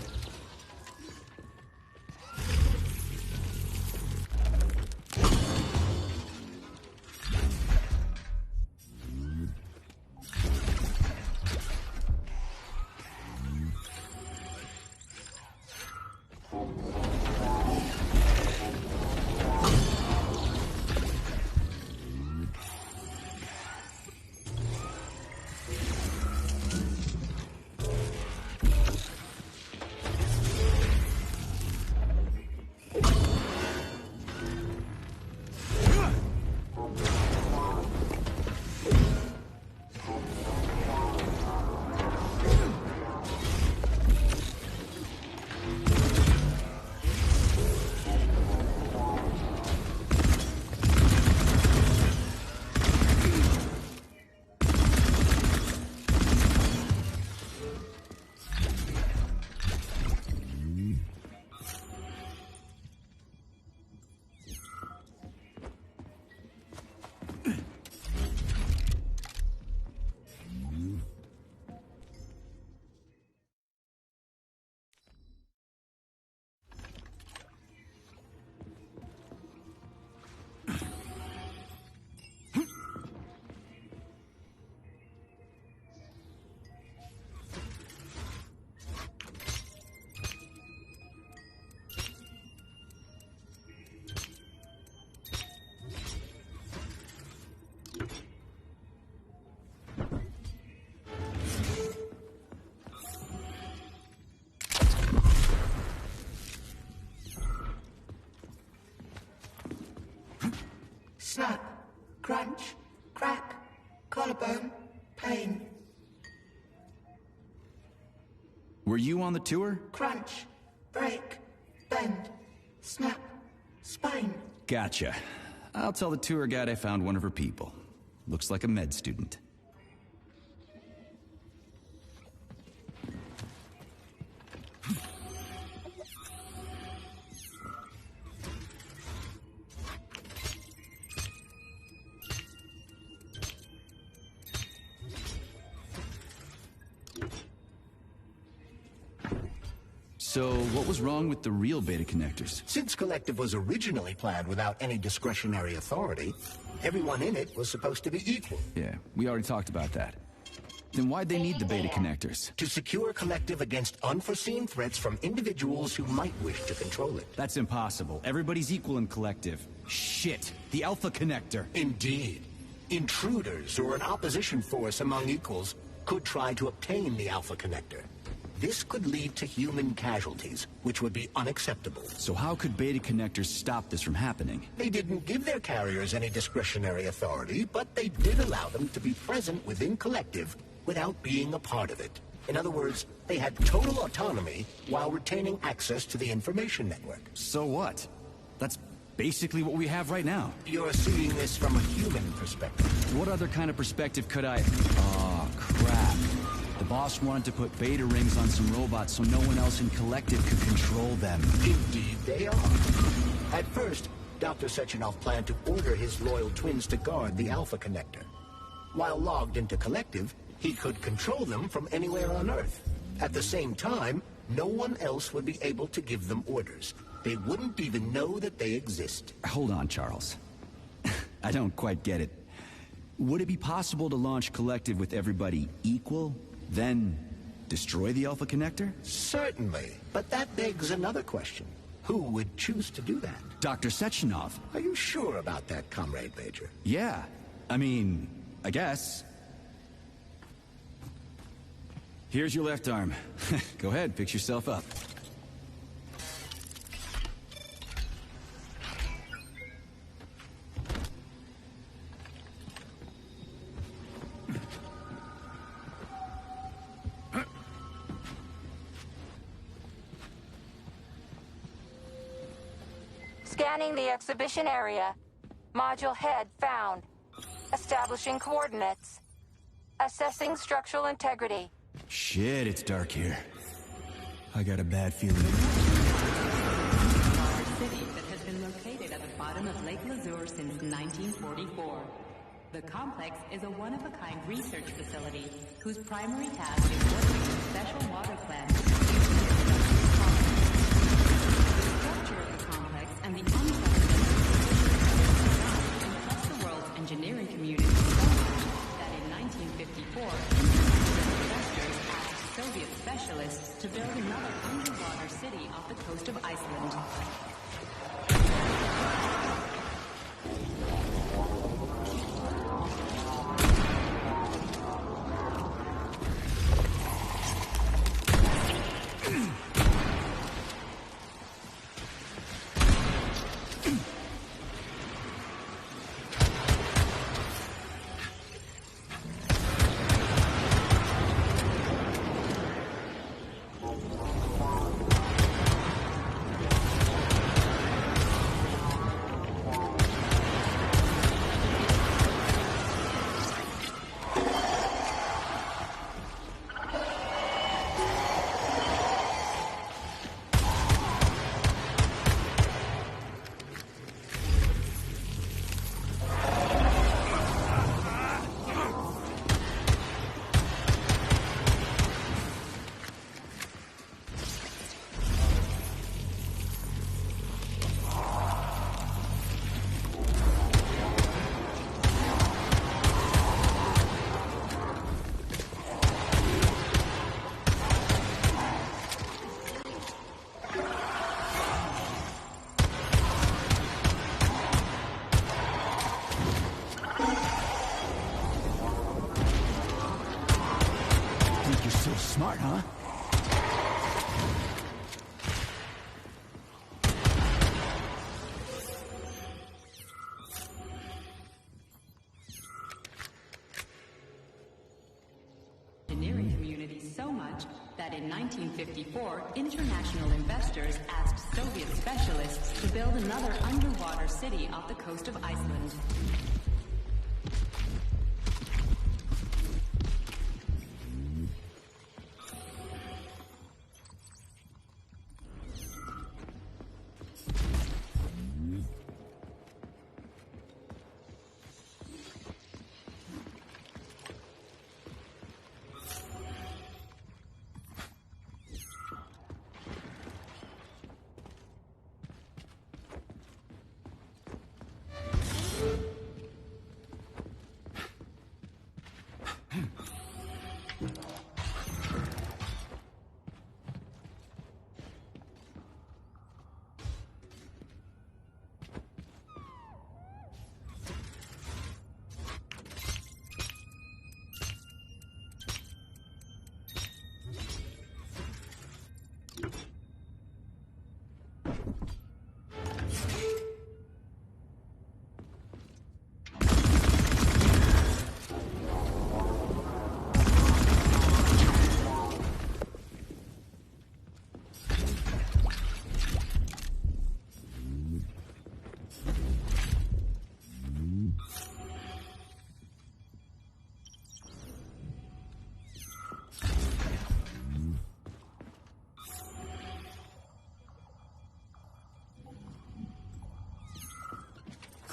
Snap, crunch, crack, collarbone, pain. Were you on the tour? Crunch, break, bend, snap, spine. Gotcha. I'll tell the tour guide I found one of her people. Looks like a med student. So, what was wrong with the real beta connectors? Since Collective was originally planned without any discretionary authority, everyone in it was supposed to be equal. Yeah, we already talked about that. Then why'd they need the beta connectors? To secure Collective against unforeseen threats from individuals who might wish to control it. That's impossible. Everybody's equal in Collective. Shit! The Alpha Connector! Indeed. Intruders or an opposition force among equals could try to obtain the Alpha Connector. This could lead to human casualties, which would be unacceptable. So how could beta connectors stop this from happening? They didn't give their carriers any discretionary authority, but they did allow them to be present within Collective without being a part of it. In other words, they had total autonomy while retaining access to the information network. So what? That's basically what we have right now. You're seeing this from a human perspective. What other kind of perspective could I... Oh, crap. The boss wanted to put beta rings on some robots so no one else in Collective could control them. Indeed they are. At first, Dr. Sechenov planned to order his loyal twins to guard the Alpha Connector. While logged into Collective, he could control them from anywhere on Earth. At the same time, no one else would be able to give them orders. They wouldn't even know that they exist. Hold on, Charles. I don't quite get it. Would it be possible to launch Collective with everybody equal, then destroy the Alpha Connector? Certainly, but that begs another question. Who would choose to do that? Dr. Sechenov. Are you sure about that, Comrade Major? Yeah. I mean, I guess. Here's your left arm. Go ahead, fix yourself up. Scanning the exhibition area. Module head found. Establishing coordinates. Assessing structural integrity. Shit, it's dark here. I got a bad feeling. Our city that has been located at the bottom of Lake Lazur since 1944. The complex is a one-of-a-kind research facility whose primary task is working with special water plants. The structure of the complex and the unprecedented impressed the world's engineering community so much that in 1954, investors asked Soviet specialists to build another underwater city off the coast of Iceland. Smart, huh? Engineering community so much that in 1954, international investors asked Soviet specialists to build another underwater city off the coast of Iceland.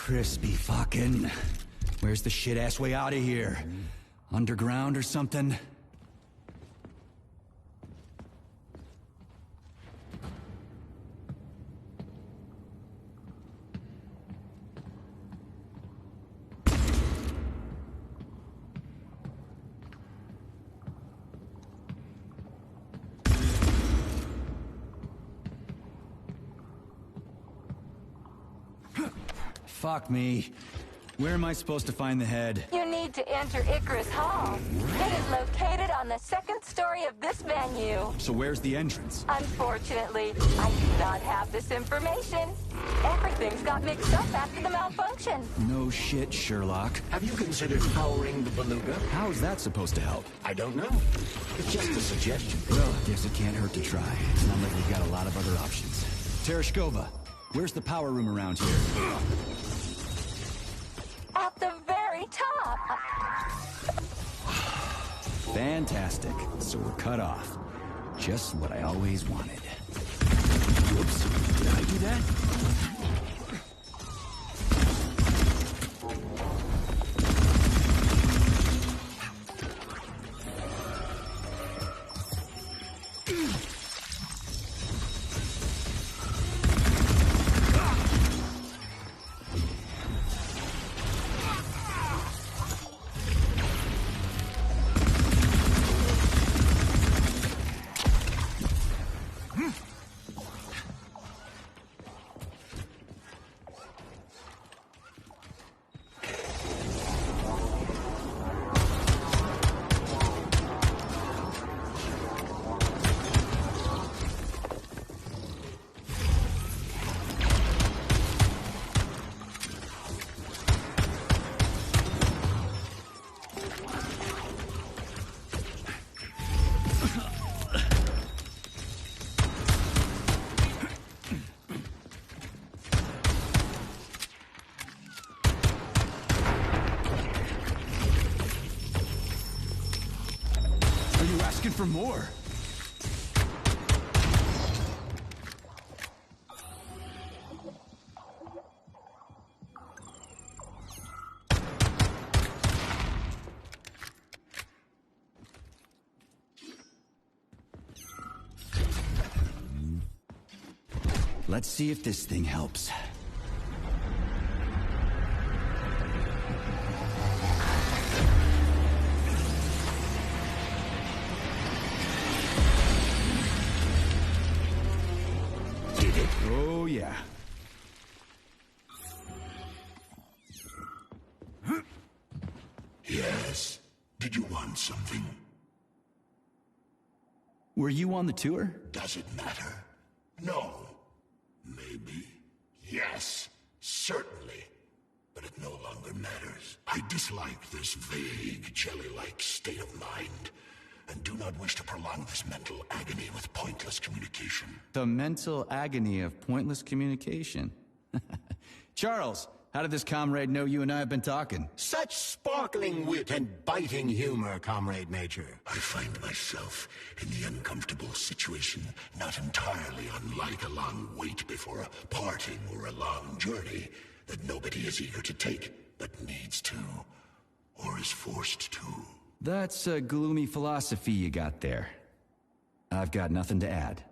Crispy fucking. Where's the shit-ass way out of here? Underground or something? Fuck me. Where am I supposed to find the head? You need to enter Icarus Hall. It is located on the second story of this venue. So where's the entrance? Unfortunately, I do not have this information. Everything's got mixed up after the malfunction. No shit, Sherlock. Have you considered powering the beluga? How's that supposed to help? I don't know. It's just a suggestion. Well, guess it can't hurt to try. It's not like we've got a lot of other options. Tereshkova, where's the power room around here? At the very top. Fantastic. So we're cut off. Just what I always wanted. Whoops. Did I do that? For more. Let's see if this thing helps. Oh, yeah. Yes. Did you want something? Were you on the tour? Does it matter? No. Maybe. Yes. Certainly. But it no longer matters. I dislike this vague, jelly-like state of mind, and do not wish to prolong this mental agony with pointless communication. The mental agony of pointless communication. Charles, how did this comrade know you and I have been talking? Such sparkling wit and biting humor, Comrade Major. I find myself in the uncomfortable situation not entirely unlike a long wait before a parting or a long journey that nobody is eager to take, but needs to, or is forced to. That's a gloomy philosophy you got there. I've got nothing to add.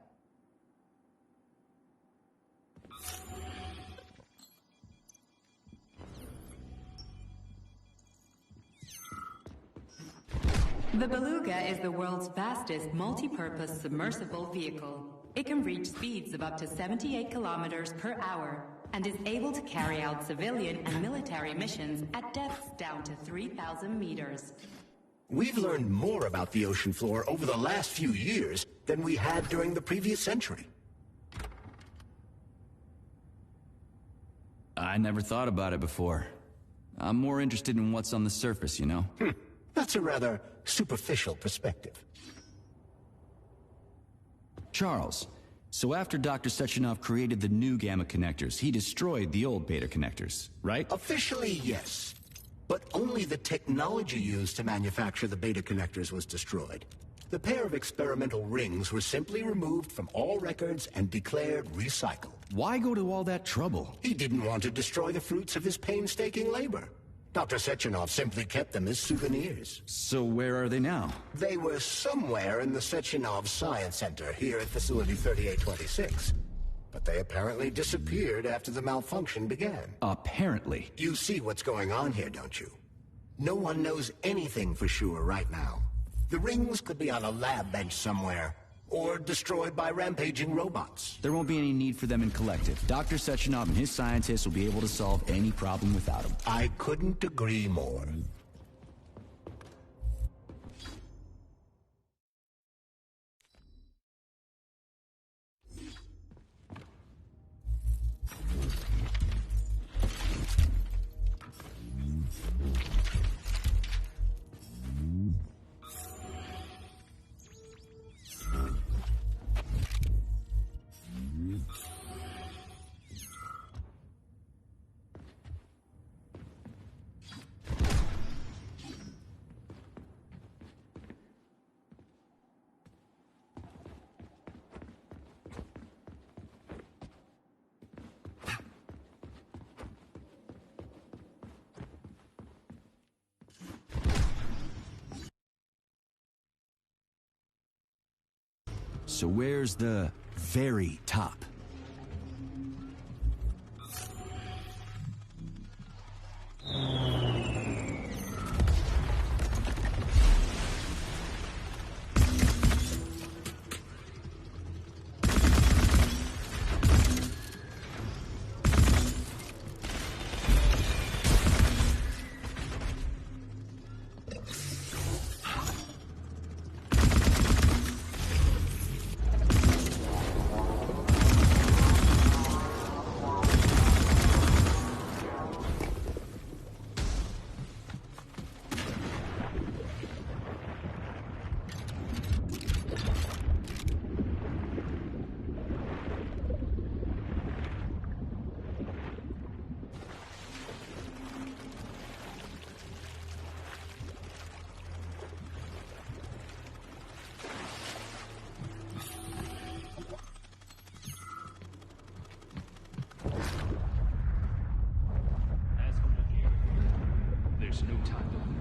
The Beluga is the world's fastest multi-purpose submersible vehicle. It can reach speeds of up to 78 kilometers per hour and is able to carry out civilian and military missions at depths down to 3,000 meters. We've learned more about the ocean floor over the last few years than we had during the previous century. I never thought about it before. I'm more interested in what's on the surface, you know? That's a rather superficial perspective. Charles, so after Dr. Sechenov created the new gamma connectors, he destroyed the old beta connectors, right? Officially, yes. But only the technology used to manufacture the beta connectors was destroyed. The pair of experimental rings were simply removed from all records and declared recycled. Why go to all that trouble? He didn't want to destroy the fruits of his painstaking labor. Dr. Sechenov simply kept them as souvenirs. So where are they now? They were somewhere in the Sechenov Science Center here at Facility 3826. But they apparently disappeared after the malfunction began. Apparently. You see what's going on here, don't you? No one knows anything for sure right now. The rings could be on a lab bench somewhere, or destroyed by rampaging robots. There won't be any need for them in collective. Dr. Sechenov and his scientists will be able to solve any problem without them. I couldn't agree more. So where's the very top? There's no time to lose.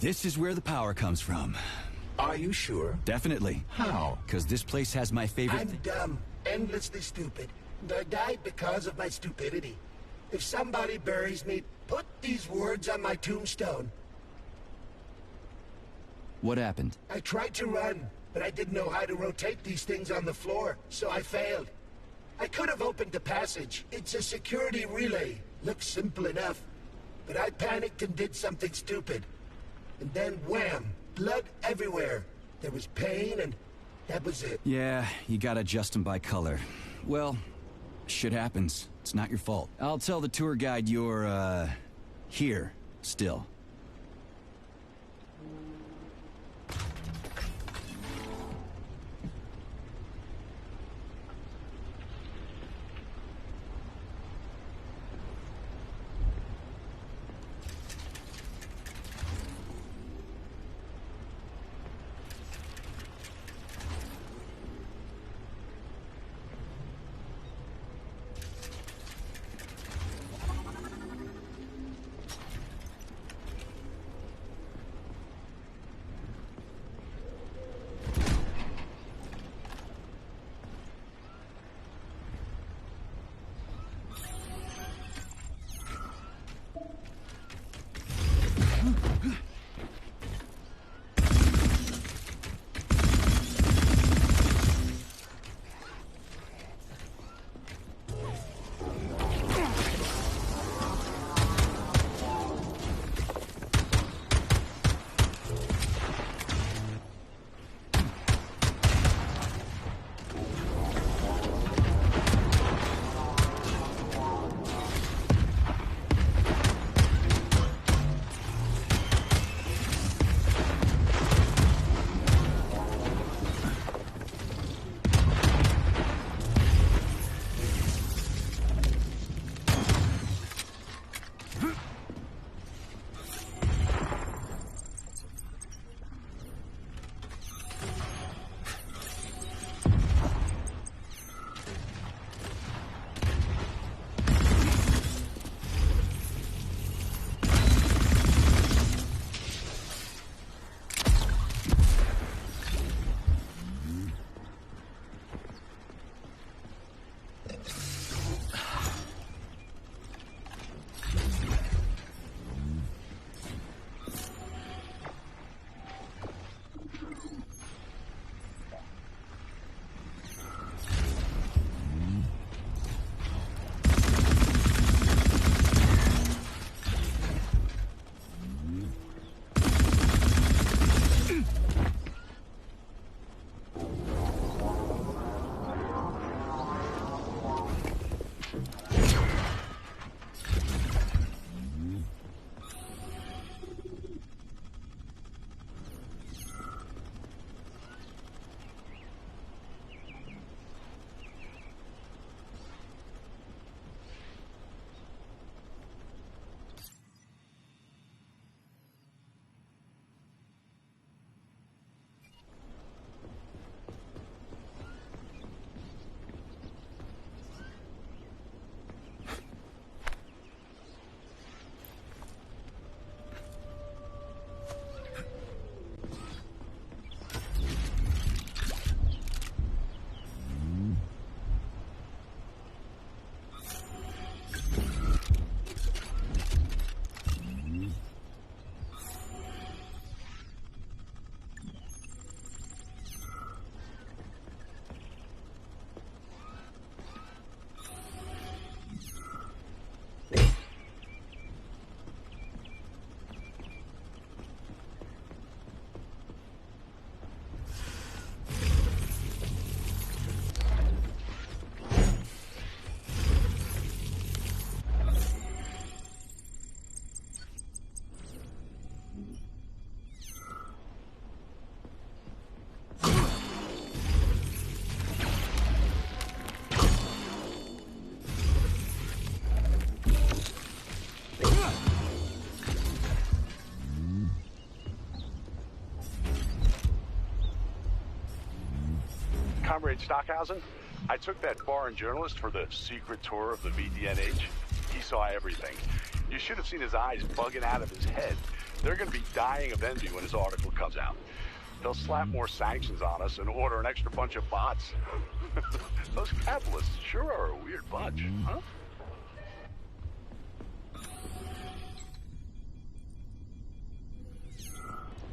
This is where the power comes from. Are you sure? Definitely. How? Because this place has my favorite... I'm dumb, endlessly stupid. I died because of my stupidity. If somebody buries me, put these words on my tombstone. What happened? I tried to run, but I didn't know how to rotate these things on the floor, so I failed. I could have opened the passage. It's a security relay. Looks simple enough. But I panicked and did something stupid. And then wham! Blood everywhere. There was pain and that was it. Yeah, you gotta adjust them by color. Well, shit happens. It's not your fault. I'll tell the tour guide you're, here, still. Comrade Stockhausen, I took that foreign journalist for the secret tour of the VDNH. He saw everything. You should have seen his eyes bugging out of his head. They're going to be dying of envy when his article comes out. They'll slap more sanctions on us and order an extra bunch of bots. Those capitalists sure are a weird bunch, huh?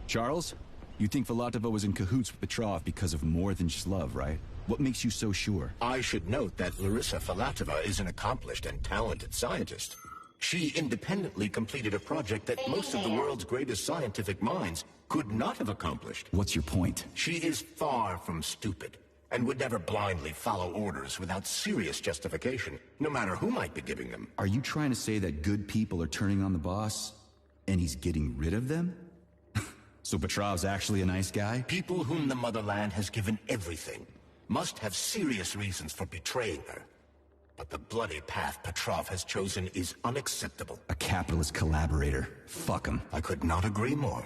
Charles, you think Filatova was in cahoots with Petrov because of more than just love, right? What makes you so sure? I should note that Larissa Filatova is an accomplished and talented scientist. She independently completed a project that most of the world's greatest scientific minds could not have accomplished. What's your point? She is far from stupid and would never blindly follow orders without serious justification, no matter who might be giving them. Are you trying to say that good people are turning on the boss and he's getting rid of them? So Petrov's actually a nice guy? People whom the motherland has given everything must have serious reasons for betraying her. But the bloody path Petrov has chosen is unacceptable. A capitalist collaborator. Fuck him. I could not agree more.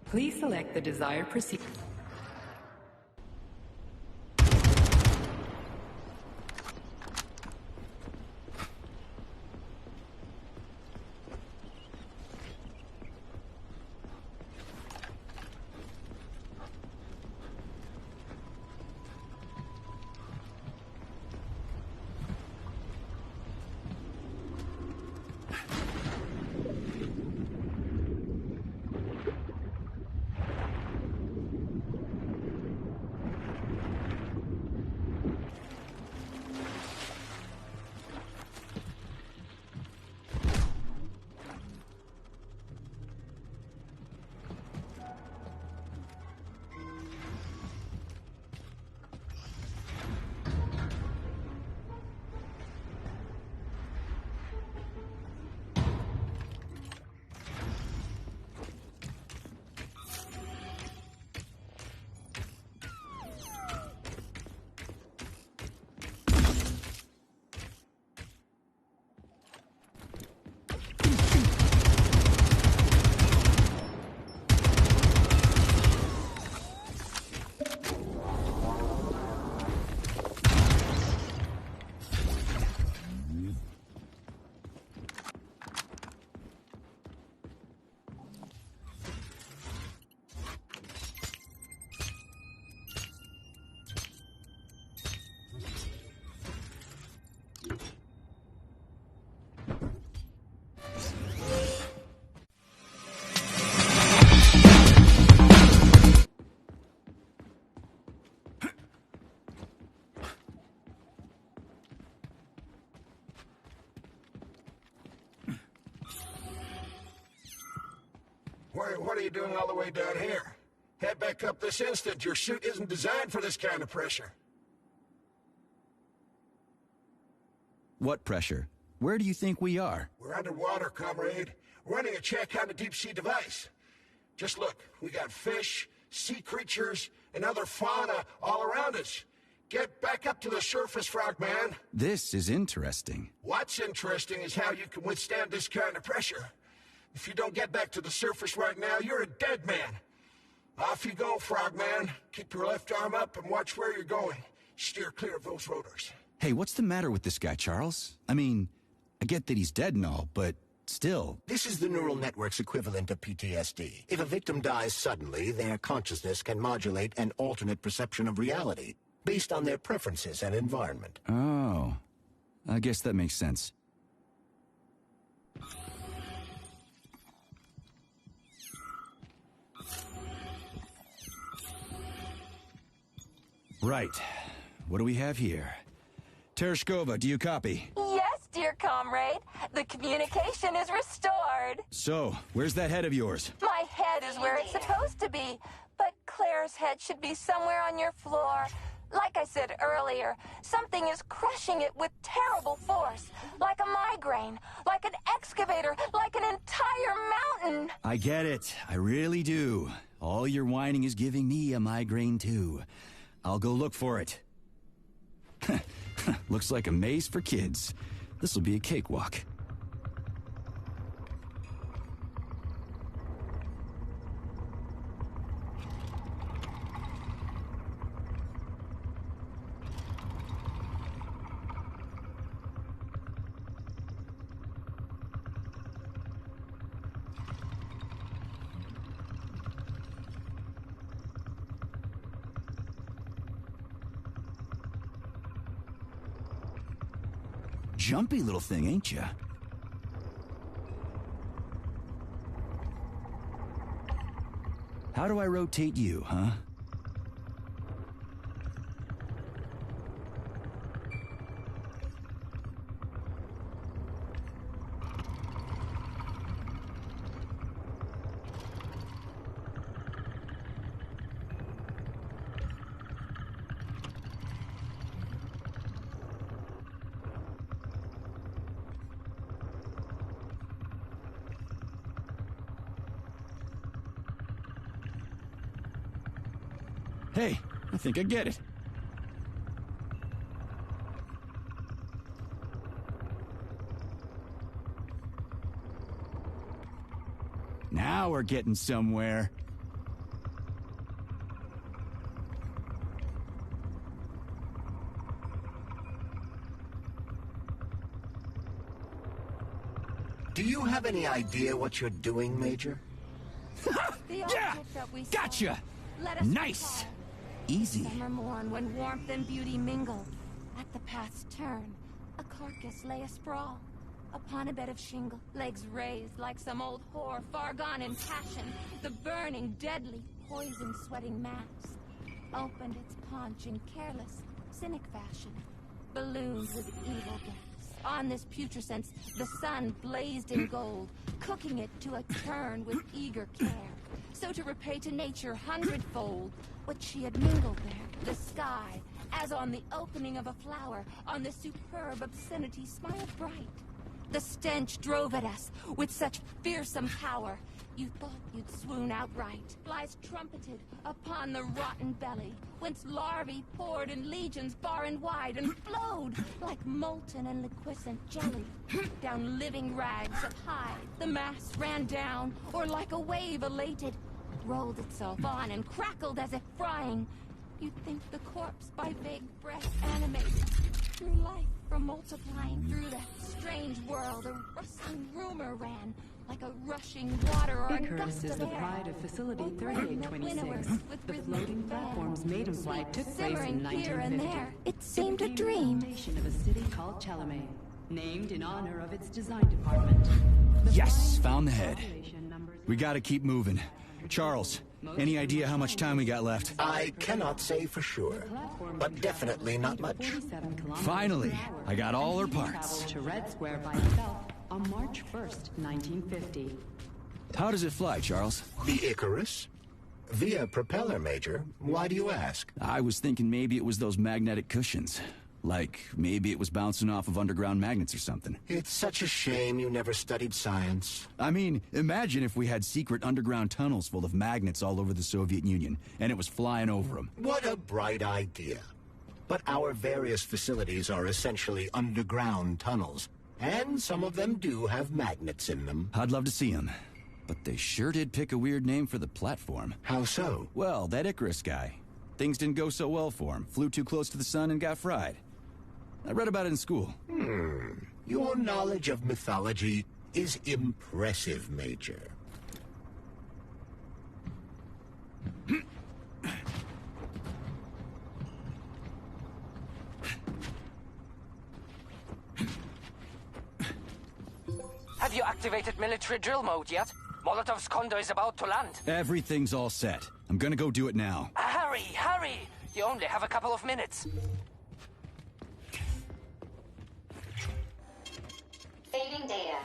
Please select the desired procedure. What are you doing all the way down here? Head back up this instant. Your suit isn't designed for this kind of pressure. What pressure? Where do you think we are? We're underwater, comrade. Running a check on a deep-sea device. Just look, we got fish, sea creatures, and other fauna all around us. Get back up to the surface, Frogman. This is interesting. What's interesting is how you can withstand this kind of pressure. If you don't get back to the surface right now, you're a dead man. Off you go, Frogman. Keep your left arm up and watch where you're going. Steer clear of those rotors. Hey, what's the matter with this guy, Charles? I mean, I get that he's dead and all, but still. This is the neural network's equivalent of PTSD. If a victim dies suddenly, their consciousness can modulate an alternate perception of reality based on their preferences and environment. Oh, I guess that makes sense. Right. What do we have here? Tereshkova, do you copy? Yes, dear comrade. The communication is restored. So, where's that head of yours? My head is where it's supposed to be, but Claire's head should be somewhere on your floor. Like I said earlier, something is crushing it with terrible force. Like a migraine, like an excavator, like an entire mountain. I get it. I really do. All your whining is giving me a migraine, too. I'll go look for it. Looks like a maze for kids. This'll be a cakewalk. Jumpy little thing, ain't ya? How do I rotate you, huh? Hey, I think I get it. Now we're getting somewhere. Do you have any idea what you're doing, Major? Yeah! Gotcha! Nice! Easy. Summer morn when warmth and beauty mingle. At the path's turn, a carcass lay asprawl. Upon a bed of shingle, legs raised like some old whore far gone in passion. The burning, deadly, poison-sweating mass opened its paunch in careless, cynic fashion. Ballooned with evil gas. On this putrescence, the sun blazed in gold, cooking it to a turn with eager care. So to repay to nature hundredfold what she had mingled there, the sky, as on the opening of a flower, on the superb obscenity smiled bright. The stench drove at us with such fearsome power, you thought you'd swoon outright. Flies trumpeted upon the rotten belly, whence larvae poured in legions far and wide, and flowed like molten and liquescent jelly. Down living rags of hide, the mass ran down, or like a wave elated, rolled itself on and crackled as if frying. You'd think the corpse by vague breath animated, through life from multiplying through that strange world. A rustling rumor ran, like a rushing water or a Icarus gust is of the air. pride of Facility 3826. The floating platform's maiden flight took place in Simmering here 1950. and there. It seemed a dream. Of a city called Chalame, named in honor of its design department. Yes, found the head. We gotta keep moving. Charles, any idea how much time we got left? I cannot say for sure, but definitely not much. Finally, I got all her parts. To Red Square by itself on March 1st, 1950. How does it fly, Charles? The Icarus? Via propeller, Major. Why do you ask? I was thinking maybe it was those magnetic cushions. Like, maybe it was bouncing off of underground magnets or something. It's such a shame you never studied science. I mean, imagine if we had secret underground tunnels full of magnets all over the Soviet Union, and it was flying over them. What a bright idea. But our various facilities are essentially underground tunnels, and some of them do have magnets in them. I'd love to see them. But they sure did pick a weird name for the platform. How so? Well, that Icarus guy. Things didn't go so well for him. Flew too close to the sun and got fried. I read about it in school. Your knowledge of mythology is impressive, Major. Have you activated military drill mode yet? Molotov's Condor is about to land. Everything's all set. I'm gonna go do it now. Hurry, hurry! You only have a couple of minutes. Saving data.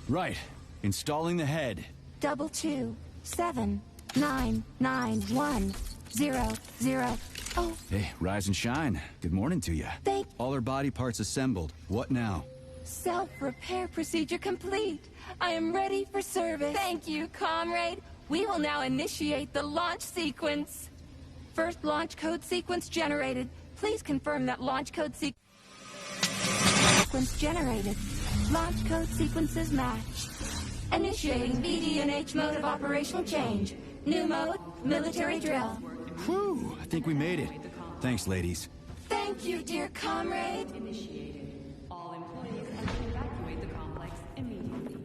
Right. Installing the head. 227991000. Oh. Hey, rise and shine. Good morning to you. All her body parts assembled. What now? Self-repair procedure complete. I am ready for service. Thank you, comrade. We will now initiate the launch sequence. First launch code sequence generated. Please confirm that launch code sequence generated. Launch code sequences match. Initiating BD&H mode of operational change. New mode, military drill. Whew, I think we made it. Thanks, ladies. Thank you, dear comrade. All employees have to evacuate the complex immediately.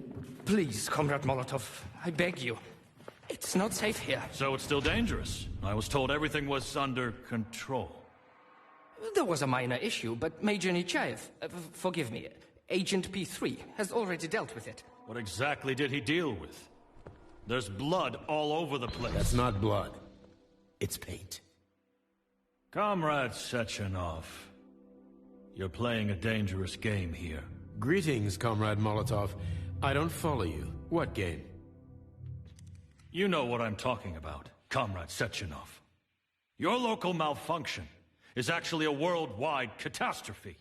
Please, Comrade Molotov, I beg you. It's not safe here. So it's still dangerous. I was told everything was under control. There was a minor issue, but Major Nechayev, forgive me, Agent P3 has already dealt with it. What exactly did he deal with? There's blood all over the place. That's not blood. It's paint. Comrade Sechenov, you're playing a dangerous game here. Greetings, Comrade Molotov. I don't follow you. What game? You know what I'm talking about, Comrade Sechenov. Your local malfunction is actually a worldwide catastrophe.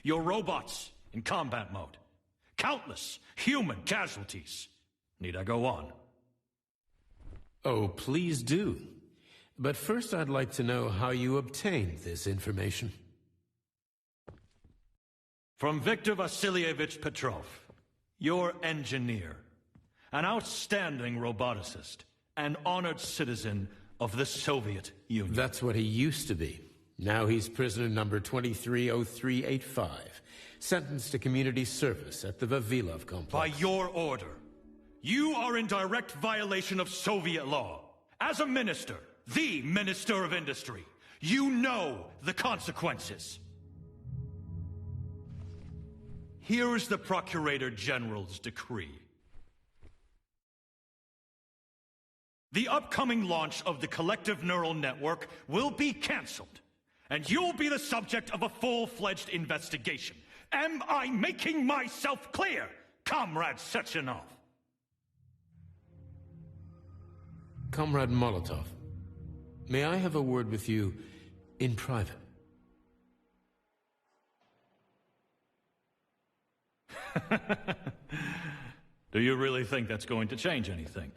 Your robots in combat mode. Countless human casualties. Need I go on? Oh, please do. But first I'd like to know how you obtained this information. From Viktor Vasilievich Petrov, your engineer, an outstanding roboticist, an honored citizen of the Soviet Union. That's what he used to be. Now he's prisoner number 230385, sentenced to community service at the Vavilov complex. By your order, you are in direct violation of Soviet law. As a minister, the Minister of Industry, you know the consequences. Here is the Procurator General's decree. The upcoming launch of the collective neural network will be cancelled, and you'll be the subject of a full-fledged investigation. Am I making myself clear, Comrade Sechenov? Comrade Molotov, may I have a word with you in private? Do you really think that's going to change anything?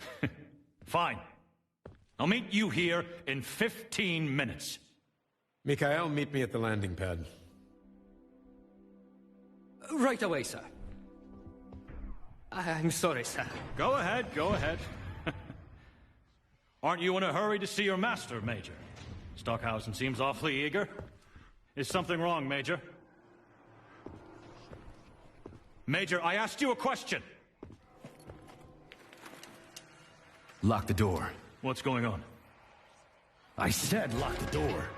Fine. I'll meet you here in 15 minutes. Mikhail, meet me at the landing pad. Right away, sir. I'm sorry, sir. Go ahead, go ahead. Aren't you in a hurry to see your master, Major? Stockhausen seems awfully eager. Is something wrong, Major? Major, I asked you a question. Lock the door. What's going on? I said lock the door.